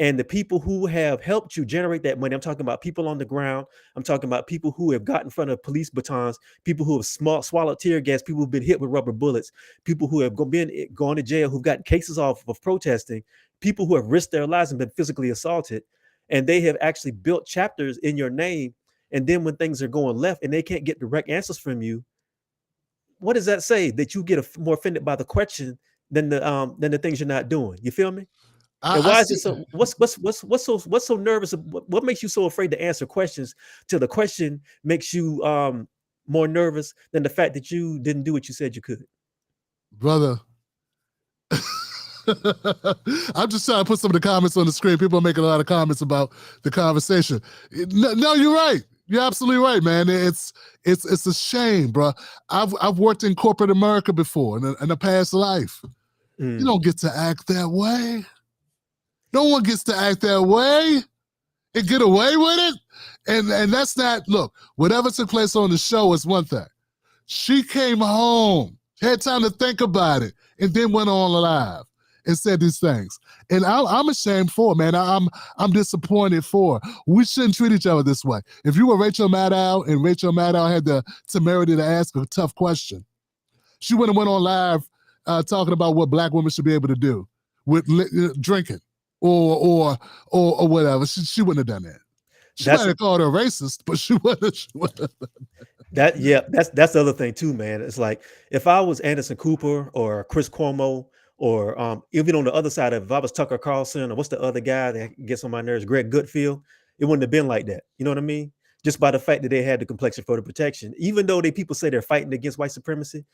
and the people who have helped you generate that money, I'm talking about people on the ground, I'm talking about people who have got in front of police batons, people who have swallowed tear gas, people who've been hit with rubber bullets, people who have gone to jail, who've got cases off of protesting, people who have risked their lives and been physically assaulted, and they have actually built chapters in your name. And then when things are going left and they can't get direct answers from you, what does that say? That you get more offended by the question than the things you're not doing. You feel me? And why is it so? What's so nervous? What makes you so afraid to answer questions till the question makes you more nervous than the fact that you didn't do what you said you could? Brother, I'm just trying to put some of the comments on the screen. People are making a lot of comments about the conversation. No, you're right. You're absolutely right, man. It's a shame, bro. I've worked in corporate America before in a past life. You don't get to act that way. No one gets to act that way and get away with it. And that's not, look, whatever took place on the show is one thing. She came home, had time to think about it, and then went on live and said these things. And I'm ashamed for it, man. I'm disappointed for it. We shouldn't treat each other this way. If you were Rachel Maddow and Rachel Maddow had the temerity to ask a tough question, she would have went on live talking about what black women should be able to do with drinking. Or whatever. She wouldn't have done that. She might have called her racist, but she wouldn't. That's the other thing too, man. It's like if I was Anderson Cooper or Chris Cuomo or even on the other side of, if I was Tucker Carlson or what's the other guy that gets on my nerves, Greg Gutfield, it wouldn't have been like that. You know what I mean? Just by the fact that they had the complexion for the protection. Even though people say they're fighting against white supremacy,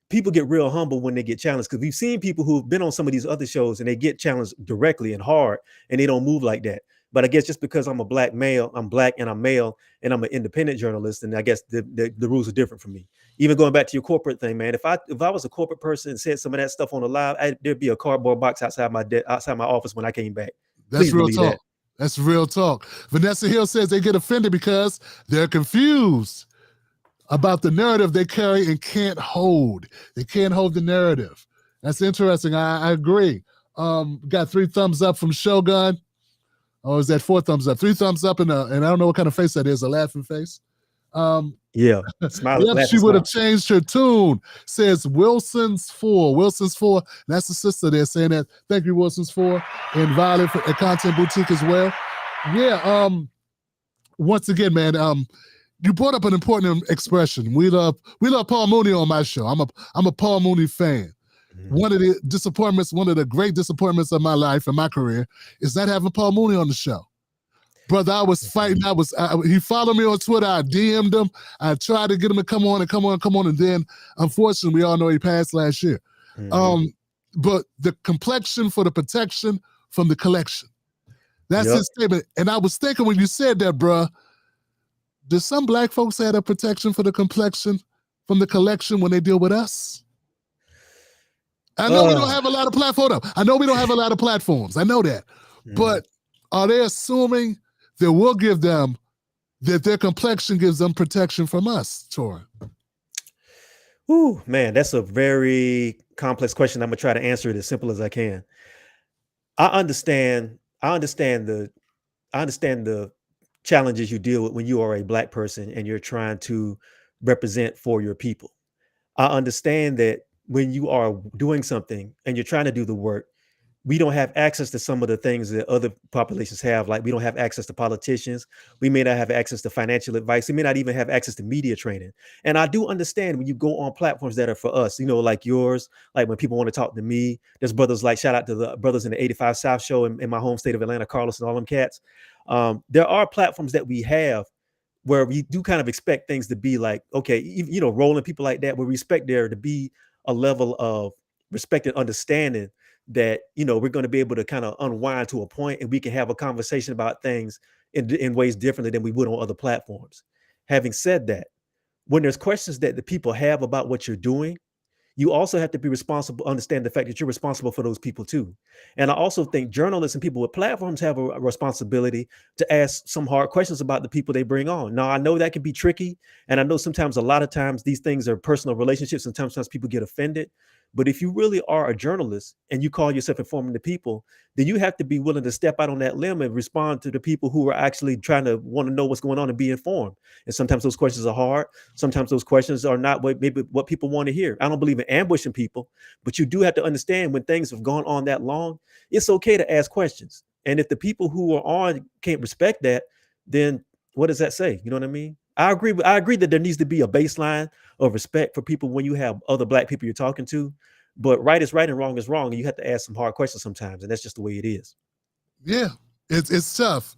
people get real humble when they get challenged, because we've seen people who've been on some of these other shows and they get challenged directly and hard and they don't move like that. But I guess just because I'm black and I'm male and I'm an independent journalist, and I guess the rules are different for me. Even going back to your corporate thing, man, if I was a corporate person and said some of that stuff on the live, there'd be a cardboard box outside my office when I came back. That's real talk. That's real talk. Vanessa Hill says they get offended because they're confused about the narrative they carry and can't hold. They can't hold the narrative. That's interesting. I agree. Got 3 thumbs up from Shogun. Oh, is that 4 thumbs up? 3 thumbs up and I don't know what kind of face that is, a laughing face. Yeah. Smile, she would have changed her tune, says Wilson's 4. Wilson's 4. That's the sister there saying that. Thank you, Wilson's 4. And Violet at Content Boutique as well. Yeah. Once again, man, you brought up an important expression. We love Paul Mooney on my show. I'm a Paul Mooney fan. Mm-hmm. One of the great disappointments of my life and my career is not having Paul Mooney on the show. Brother, I was fighting. He followed me on Twitter. I DM'd him. I tried to get him to come on. And then, unfortunately, we all know he passed last year. Mm-hmm. But the complexion for the protection from the collection. That's his statement. And I was thinking when you said that, bruh, do some black folks have a protection for the complexion from the collection when they deal with us? I know we don't have a lot of platforms. I know we don't have a lot of platforms. I know that. Mm. But are they assuming that we'll give them, that their complexion gives them protection from us, Torraine? Ooh, man, that's a very complex question. I'm going to try to answer it as simple as I can. I understand the challenges you deal with when you are a black person and you're trying to represent for your people. I understand that when you are doing something and you're trying to do the work, we don't have access to some of the things that other populations have. Like we don't have access to politicians. We may not have access to financial advice. We may not even have access to media training. And I do understand when you go on platforms that are for us, like yours, like when people want to talk to me, there's brothers like, shout out to the brothers in the 85 South show in my home state of Atlanta, Carlos and all them cats. There are platforms that we have where we do kind of expect things to be like, okay, Roland, people like that, we respect there to be a level of respect and understanding that, we're going to be able to kind of unwind to a point and we can have a conversation about things in ways differently than we would on other platforms. Having said that, when there's questions that the people have about what you're doing, you also have to be responsible, understand the fact that you're responsible for those people too. And I also think journalists and people with platforms have a responsibility to ask some hard questions about the people they bring on. Now, I know that can be tricky. And I know sometimes, a lot of times, these things are personal relationships and sometimes people get offended. But if you really are a journalist and you call yourself informing the people, then you have to be willing to step out on that limb and respond to the people who are actually trying to want to know what's going on and be informed. And sometimes those questions are hard. Sometimes those questions are not what people want to hear. I don't believe in ambushing people, but you do have to understand when things have gone on that long, it's okay to ask questions. And if the people who are on can't respect that, then what does that say? You know what I mean? I agree that there needs to be a baseline of respect for people when you have other Black people you're talking to. But right is right and wrong is wrong. And you have to ask some hard questions sometimes. And that's just the way it is. Yeah, it's tough.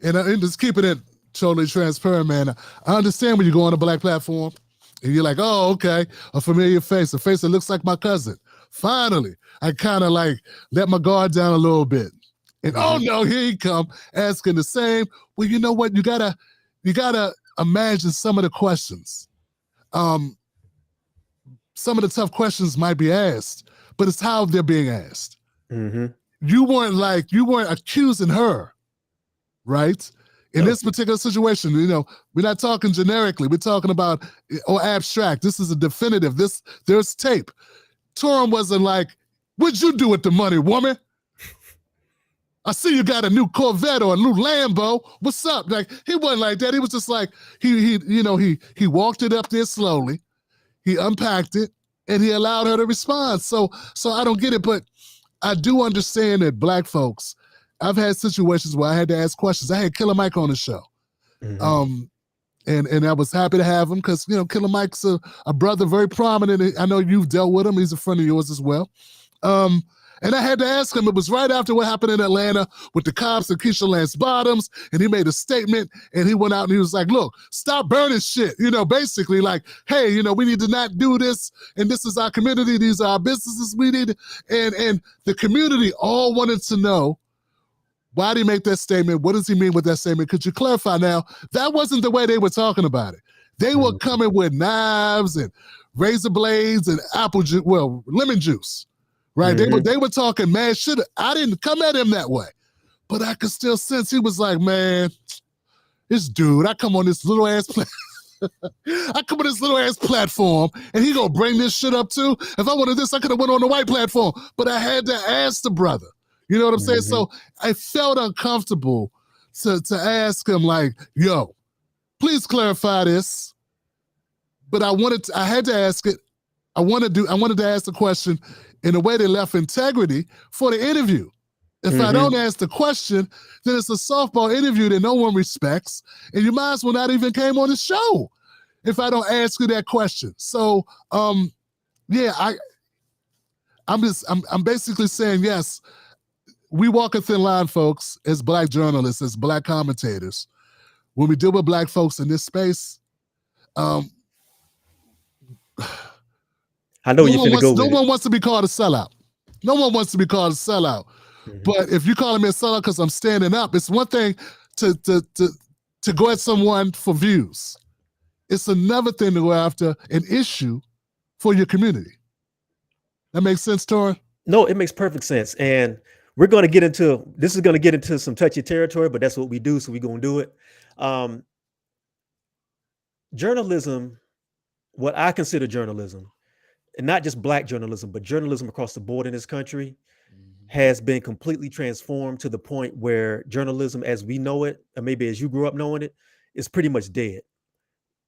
And just keeping it totally transparent, man. I understand when you go on a Black platform and you're like, oh, okay, a familiar face, a face that looks like my cousin. Finally, I kind of like let my guard down a little bit. And oh no, here he come asking the same. Well, you know what? You gotta imagine some of the questions. Some of the tough questions might be asked, but it's how they're being asked. You weren't accusing her, right? In this particular situation, we're not talking generically. We're talking about or abstract. This is a definitive. There's tape. Torraine wasn't like, what'd you do with the money, woman? I see you got a new Corvette or a new Lambo. What's up? Like, he wasn't like that. He was just like, he walked it up there slowly. He unpacked it and he allowed her to respond. So I don't get it, but I do understand that Black folks, I've had situations where I had to ask questions. I had Killer Mike on the show. And I was happy to have him because, Killer Mike's a brother, very prominent. I know you've dealt with him. He's a friend of yours as well. And I had to ask him, it was right after what happened in Atlanta with the cops and Keisha Lance Bottoms, and he made a statement, and he went out and he was like, look, stop burning shit, basically like, hey, we need to not do this, and this is our community, these are our businesses, we need, and the community all wanted to know, why did he make that statement? What does he mean with that statement? Could you clarify now? That wasn't the way they were talking about it. They were coming with knives and razor blades and lemon juice. Right, they were talking mad shit. I didn't come at him that way, but I could still sense he was like, man, this dude. I come on this little ass platform, and he gonna bring this shit up too. If I wanted this, I could have went on the white platform, but I had to ask the brother. You know what I'm saying? So I felt uncomfortable to ask him like, yo, please clarify this. But I had to ask it. I wanted to ask the question in a way that left integrity for the interview. If I don't ask the question, then it's a softball interview that no one respects, and you might as well not even came on the show if I don't ask you that question. So, I'm basically saying, yes, we walk a thin line, folks, as Black journalists, as Black commentators. When we deal with Black folks in this space, I know you're finna go with it. No one wants to be called a sellout. No one wants to be called a sellout. But if you call me a sellout because I'm standing up, it's one thing to go at someone for views. It's another thing to go after an issue for your community. That makes sense, Torraine? No, it makes perfect sense. And this is going to get into some touchy territory, but that's what we do, so we're going to do it. Journalism, what I consider journalism, and not just Black journalism, but journalism across the board in this country, has been completely transformed to the point where journalism as we know it, or maybe as you grew up knowing it, is pretty much dead.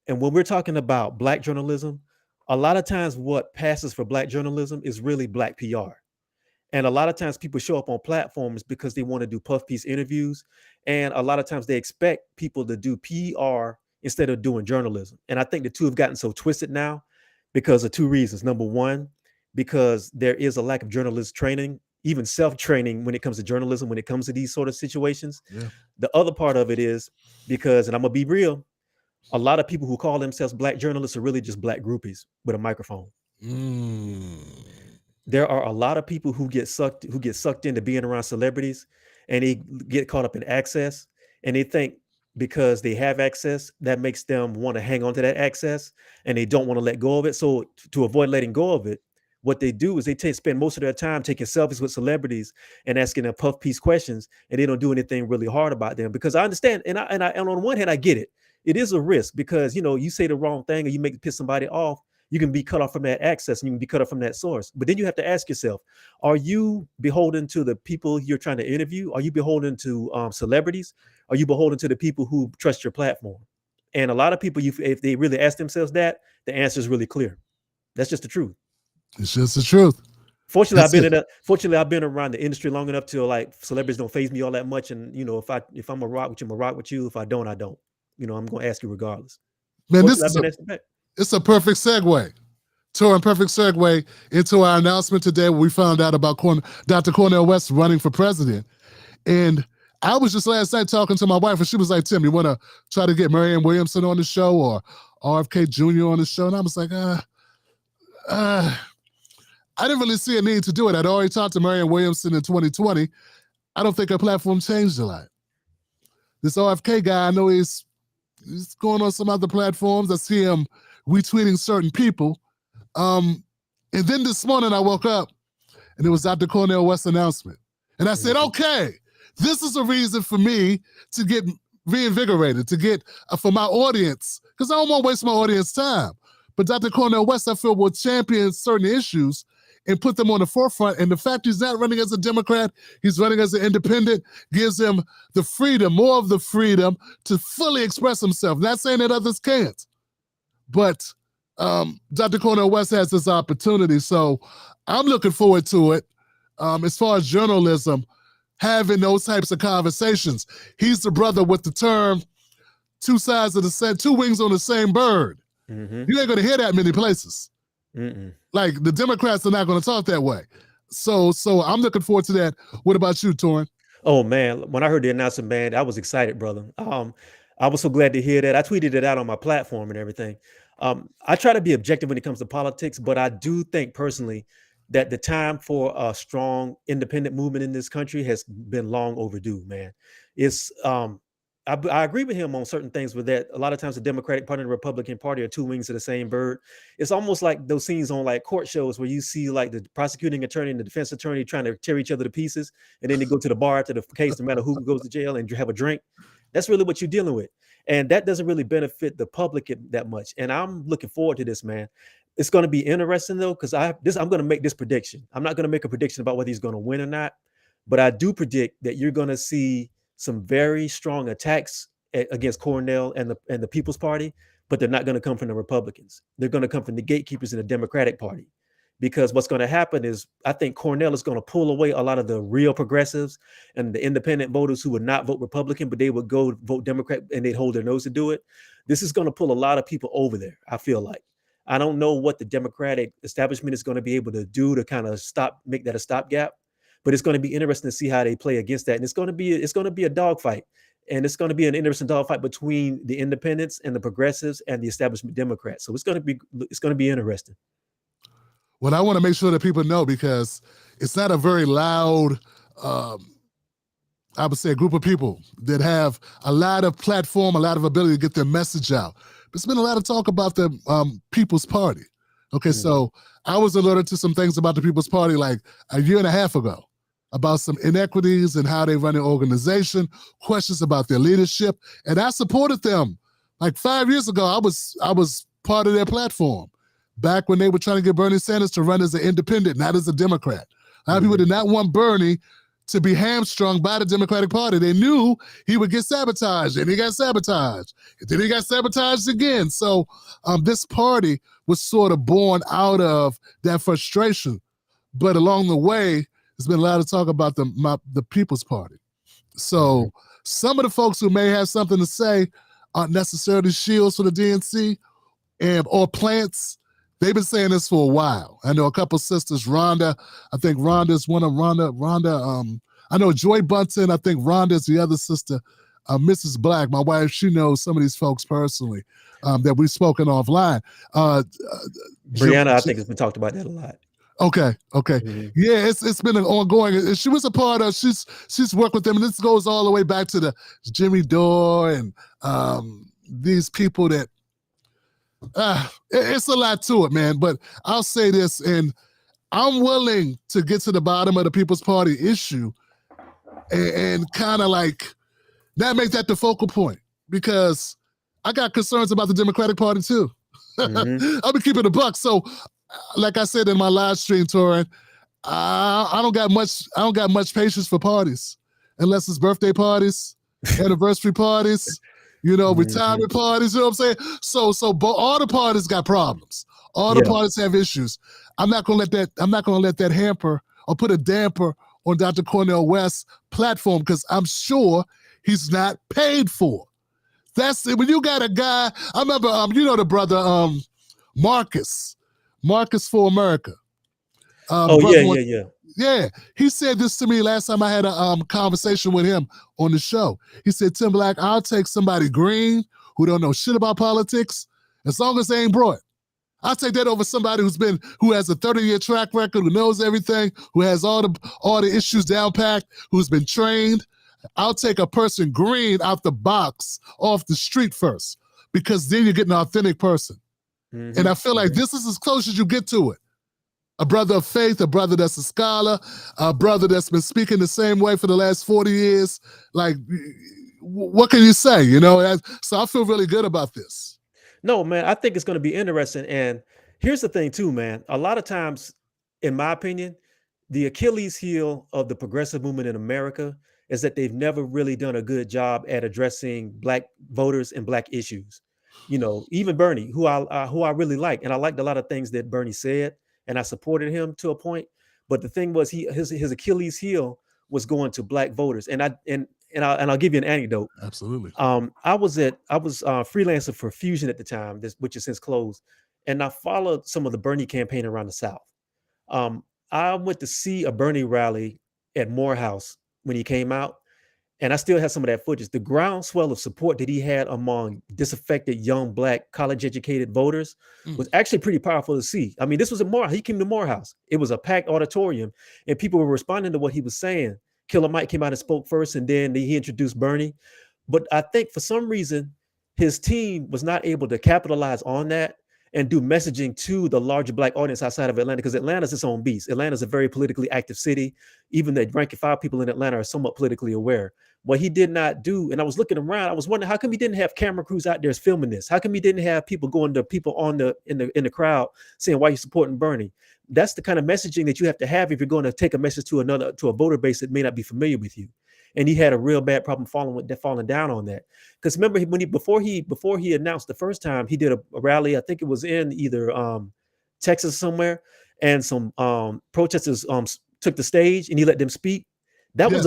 And when we're talking about Black journalism, a lot of times what passes for Black journalism is really Black PR. And a lot of times people show up on platforms because they want to do puff piece interviews. And a lot of times they expect people to do PR instead of doing journalism. And I think the two have gotten so twisted now because of two reasons. Number one, because there is a lack of journalist training, even self-training when it comes to journalism, when it comes to these sort of situations. Yeah. The other part of it is because, and I'm gonna be real, a lot of people who call themselves Black journalists are really just Black groupies with a microphone. There are a lot of people who get sucked into being around celebrities, and they get caught up in access, and they think because they have access, that makes them want to hang on to that access, and they don't want to let go of it. So to avoid letting go of it, what they do is they spend most of their time taking selfies with celebrities and asking them puff piece questions, and they don't do anything really hard about them. Because I understand, and on one hand, I get it. It is a risk because you say the wrong thing or you piss somebody off, you can be cut off from that access and you can be cut off from that source. But then you have to ask yourself, are you beholden to the people you're trying to interview? Are you beholden to celebrities? Are you beholden to the people who trust your platform? And a lot of people, if they really ask themselves that, the answer is really clear. That's just the truth. It's just the truth. Fortunately, I've been around the industry long enough to like celebrities don't faze me all that much. And if I'm a rock with you, I'm a rock with you. If I don't, I don't. I'm going to ask you regardless. Man, it's a perfect segue. Torraine, perfect segue into our announcement today where we found out about Dr. Cornel West running for president. And I was just last night talking to my wife, and she was like, Tim, you want to try to get Marianne Williamson on the show or RFK Jr. on the show? And I was like, I didn't really see a need to do it. I'd already talked to Marianne Williamson in 2020. I don't think her platform changed a lot. This RFK guy, I know he's going on some other platforms. I see him retweeting certain people. And then this morning I woke up and it was Dr. Cornel West's announcement. And I said, okay, this is a reason for me to get reinvigorated, to get for my audience, because I don't want to waste my audience time. But Dr. Cornel West, I feel, will champion certain issues and put them on the forefront. And the fact he's not running as a Democrat, he's running as an independent, gives him the freedom, more of the freedom to fully express himself. Not saying that others can't, but Dr. Cornel West has this opportunity. So I'm looking forward to it. As far as journalism, having those types of conversations. He's the brother with the term, two wings on the same bird. Mm-hmm. You ain't going to hear that many places. Mm-mm. Like the Democrats are not going to talk that way. So I'm looking forward to that. What about you, Torraine? Oh man, when I heard the announcement, man, I was excited, brother. I was so glad to hear that. I tweeted it out on my platform and everything. I try to be objective when it comes to politics, but I do think personally that the time for a strong independent movement in this country has been long overdue, man. It's I agree with him on certain things with that. A lot of times the Democratic Party and the Republican Party are two wings of the same bird. It's almost like those scenes on like court shows where you see like the prosecuting attorney and the defense attorney trying to tear each other to pieces. And then they go to the bar after the case, no matter who goes to jail, and have a drink. That's really what you're dealing with. And that doesn't really benefit the public that much. And I'm looking forward to this, man. It's going to be interesting though, because I'm going to make this prediction. I'm not going to make a prediction about whether he's going to win or not, but I do predict that you're going to see some very strong attacks against Cornel and the People's Party, but they're not going to come from the Republicans. They're going to come from the gatekeepers in the Democratic Party. Because what's going to happen is I think Cornel is going to pull away a lot of the real progressives and the independent voters who would not vote Republican, but they would go vote Democrat and they'd hold their nose to do it. This is going to pull a lot of people over there, I feel like. I don't know what the Democratic establishment is going to be able to do to kind of make that a stopgap, but it's going to be interesting to see how they play against that. And it's going to be a dogfight. And it's going to be an interesting dogfight between the independents and the progressives and the establishment Democrats. So it's going to be interesting. Well, I want to make sure that people know, because it's not a very loud, I would say, a group of people that have a lot of platform, a lot of ability to get their message out. There's been a lot of talk about the People's Party. Okay, So I was alerted to some things about the People's Party like a year and a half ago, about some inequities and how they run their organization, questions about their leadership, and I supported them. Like 5 years ago, I was part of their platform. Back when they were trying to get Bernie Sanders to run as an independent, not as a Democrat. A lot of people did not want Bernie to be hamstrung by the Democratic Party. They knew he would get sabotaged, and he got sabotaged. And then he got sabotaged again. So this party was sort of born out of that frustration. But along the way, there's been a lot of talk about the People's Party. So some of the folks who may have something to say aren't necessarily shields for the DNC or plants. They've been saying this for a while. I know a couple sisters, Rhonda. I think Rhonda's one of Rhonda. I know Joy Bunton. I think Rhonda's the other sister. Mrs. Black, my wife, she knows some of these folks personally that we've spoken offline. Brianna, I think, has been talked about that a lot. Okay. Yeah, it's been an ongoing. She was a part of. She's worked with them, and this goes all the way back to the Jimmy Dore and these people that. It's a lot to it, man. But I'll say this, and I'm willing to get to the bottom of the People's Party issue, and kind of like not make that the focal point, because I got concerns about the Democratic Party too. I'll be keeping a buck. So, like I said in my live stream, Torraine, I don't got much patience for parties unless it's birthday parties, anniversary parties, retirement parties. You know what I'm saying? So all the parties got problems. All the parties have issues. I'm not gonna let that hamper or put a damper on Dr. Cornel West's platform, because I'm sure he's not paid for. That's it. When you got a guy, I remember, the brother Marcus for America. Yeah. He said this to me last time I had a conversation with him on the show. He said, Tim Black, I'll take somebody green who don't know shit about politics as long as they ain't broad. I'll take that over somebody who has a 30-year track record, who knows everything, who has all the issues down packed, who's been trained. I'll take a person green out the box, off the street first, because then you get an authentic person. And I feel like this is as close as you get to it. A brother of faith, a brother that's a scholar, a brother that's been speaking the same way for the last 40 years. Like, what can you say? So I feel really good about this. No, man, I think it's going to be interesting. And here's the thing too, man. A lot of times, in my opinion, the Achilles heel of the progressive movement in America is that they've never really done a good job at addressing Black voters and Black issues. Even Bernie, who I really like, and I liked a lot of things that Bernie said, and I supported him to a point. But the thing was, his Achilles heel was going to Black voters. And I'll give you an anecdote. Absolutely. I was freelancer for Fusion at the time, which is since closed, and I followed some of the Bernie campaign around the South. I went to see a Bernie rally at Morehouse when he came out, and I still have some of that footage. The groundswell of support that he had among disaffected young Black college-educated voters was actually pretty powerful to see. I mean, this was at Morehouse. He came to Morehouse. It was a packed auditorium, and people were responding to what he was saying. Killer Mike came out and spoke first, and then he introduced Bernie. But I think for some reason, his team was not able to capitalize on that and do messaging to the larger Black audience outside of Atlanta, because Atlanta's its own beast. Atlanta's a very politically active city. Even the rank and file people in Atlanta are somewhat politically aware. What he did not do, and I was looking around, I was wondering, how come he didn't have camera crews out there filming this? How come he didn't have people going to people in the crowd saying, why are you supporting Bernie? That's the kind of messaging that you have to have if you're going to take a message to a voter base that may not be familiar with you. And he had a real bad problem falling down on that. Because remember, before he announced the first time, he did a rally. I think it was in either Texas somewhere, and some protesters took the stage and he let them speak. That was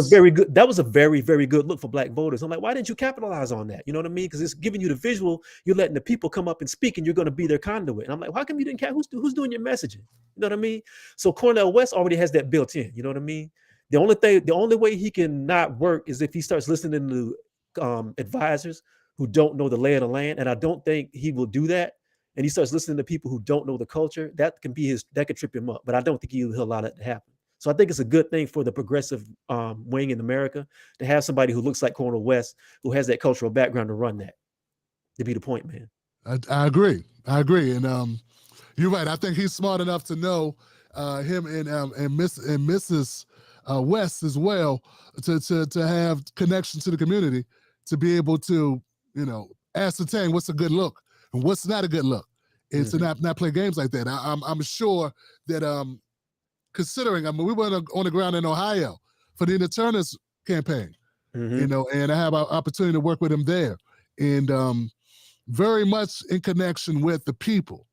a very, very good look for Black voters. I'm like, why didn't you capitalize on that? You know what I mean? Because it's giving you the visual. You're letting the people come up and speak, and you're going to be their conduit. And I'm like, how come you didn't who's doing your messaging? You know what I mean? So Cornel West already has that built in. You know what I mean? The only way he can not work is if he starts listening to advisors who don't know the lay of the land. And I don't think he will do that. And he starts listening to people who don't know the culture. That could trip him up. But I don't think he'll allow that to happen. So I think it's a good thing for the progressive wing in America to have somebody who looks like Cornel West, who has that cultural background to run that. To be the point, man. I agree. And you're right. I think he's smart enough to know him and Mrs. West as well to have connection to the community, to be able to ascertain what's a good look and what's not a good look, and to not play games like that. I'm sure that considering, we went on the ground in Ohio for the Tina Turner's campaign, and I have an opportunity to work with him there, and very much in connection with the people.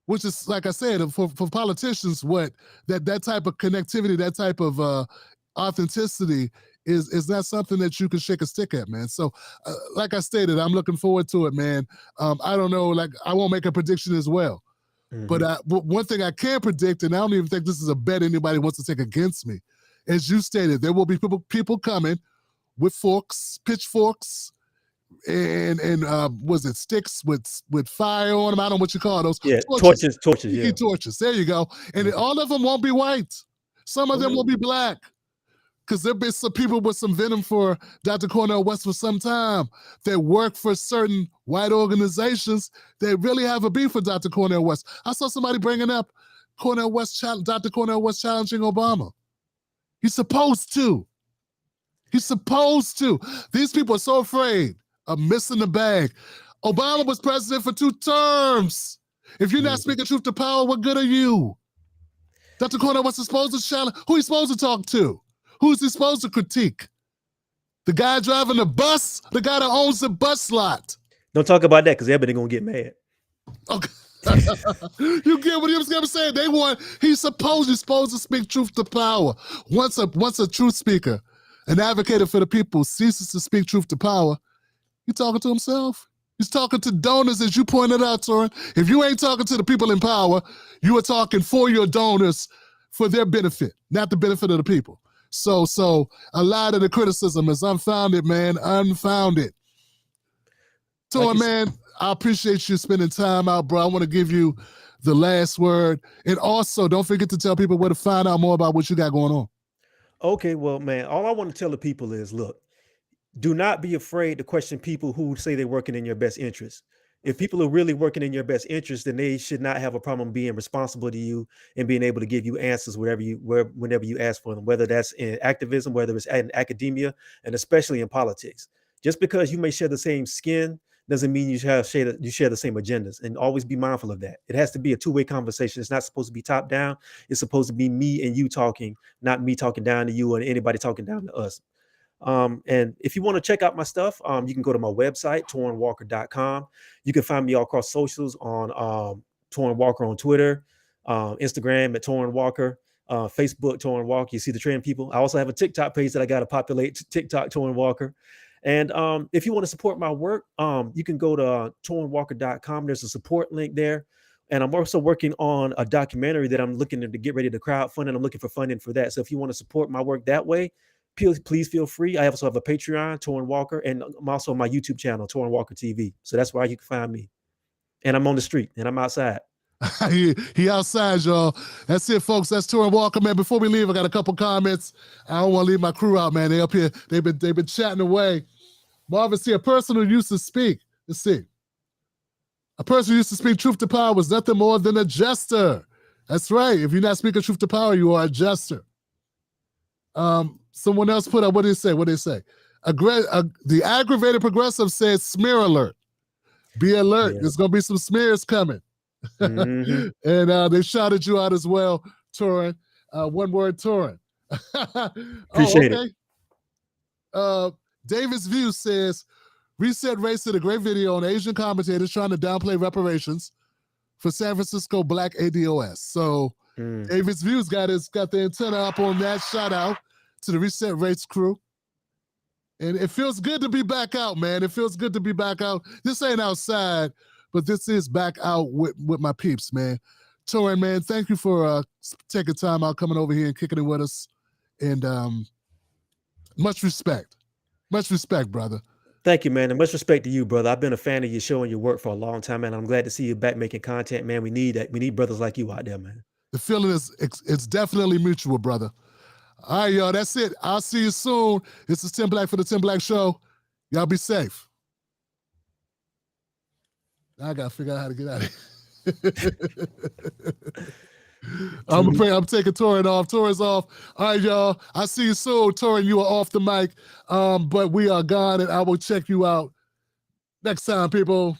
which is, like I said, for politicians, what that type of connectivity, that type of authenticity is not something that you can shake a stick at, man. So, like I stated, I'm looking forward to it, man. I don't know, like I won't make a prediction as well, but one thing I can predict, and I don't even think this is a bet anybody wants to take against me, as you stated, there will be people coming with forks, pitchforks, and was it sticks with fire on them? I don't know what you call those. Yeah, Torches. yeah. Torches. There you go. And all of them won't be white. Some of them will be black. Because there've been some people with some venom for Dr. Cornel West for some time that work for certain white organizations that really have a beef with Dr. Cornel West. I saw somebody bringing up Dr. Cornel West challenging Obama. He's supposed to. He's supposed to. These people are so afraid of missing the bag. Obama was president for 2 terms. If you're not speaking truth to power, what good are you? Dr. Cornel West is supposed to challenge. Who are you supposed to talk to? Who's he supposed to critique? The guy driving the bus? The guy that owns the bus lot? Don't talk about that because everybody gonna get mad. Okay. You get what he was gonna say? He's supposed to speak truth to power. Once a truth speaker, an advocate for the people, ceases to speak truth to power, he's talking to himself. He's talking to donors, as you pointed out, Torraine. If you ain't talking to the people in power, you are talking for your donors for their benefit, not the benefit of the people. So a lot of the criticism is unfounded, man, unfounded. Torraine, man, I appreciate you spending time out, bro. I want to give you the last word. And also, don't forget to tell people where to find out more about what you got going on. Okay, well, man, all I want to tell the people is, look, do not be afraid to question people who say they're working in your best interest. If people are really working in your best interest, then they should not have a problem being responsible to you and being able to give you answers whenever you ask for them, whether that's in activism, whether it's in academia, and especially in politics. Just because you may share the same skin doesn't mean you share the same agendas, and always be mindful of that. It has to be a two-way conversation. It's not supposed to be top down. It's supposed to be me and you talking, not me talking down to you or anybody talking down to us. And if you want to check out my stuff, you can go to my website, torrainewalker.com. You can find me all across socials on Torraine Walker on Twitter, Instagram at Torraine Walker, Facebook Torraine Walker. You see the trend, people. I also have a TikTok page that I got to populate, TikTok Torraine Walker. And if you want to support my work, you can go to torrainewalker.com. There's a support link there. And I'm also working on a documentary that I'm looking to get ready to crowdfund, and I'm looking for funding for that. So if you want to support my work that way, please feel free. I also have a Patreon, Torraine Walker, and I'm also on my YouTube channel, Torraine Walker TV. So that's where you can find me. And I'm on the street, and I'm outside. he outside, y'all. That's it, folks. That's Torraine Walker, man. Before we leave, I got a couple comments. I don't want to leave my crew out, man. They up here. They've been chatting away. Marvin, see, a person who used to speak. Let's see. A person who used to speak truth to power was nothing more than a jester. That's right. If you're not speaking truth to power, you are a jester. Someone else put up, what did they say? The aggravated progressive said smear alert. Be alert. Yeah. There's going to be some smears coming. And they shouted you out as well, Torraine. One word, Torraine. Appreciate it. Davis View says, Reset Race did a great video on Asian commentators trying to downplay reparations for San Francisco Black ADOS. So Davis View's got the antenna up on that. Shout out to the Reset Race crew. And it feels good to be back out, man. It feels good to be back out. This ain't outside, but this is back out with my peeps, man. Torraine, man, thank you for taking time out, coming over here and kicking it with us. And much respect. Much respect, brother. Thank you, man. And much respect to you, brother. I've been a fan of your show and your work for a long time, man. I'm glad to see you back making content, man. We need that. We need brothers like you out there, man. The feeling it's definitely mutual, brother. All right, y'all, that's it. I'll see you soon. This is Tim Black for the Tim Black Show. Y'all be safe. I got to figure out how to get out of here. I'm taking Torraine off. Torraine's off. All right, y'all. I'll see you soon. Torraine, you are off the mic, but we are gone, and I will check you out next time, people.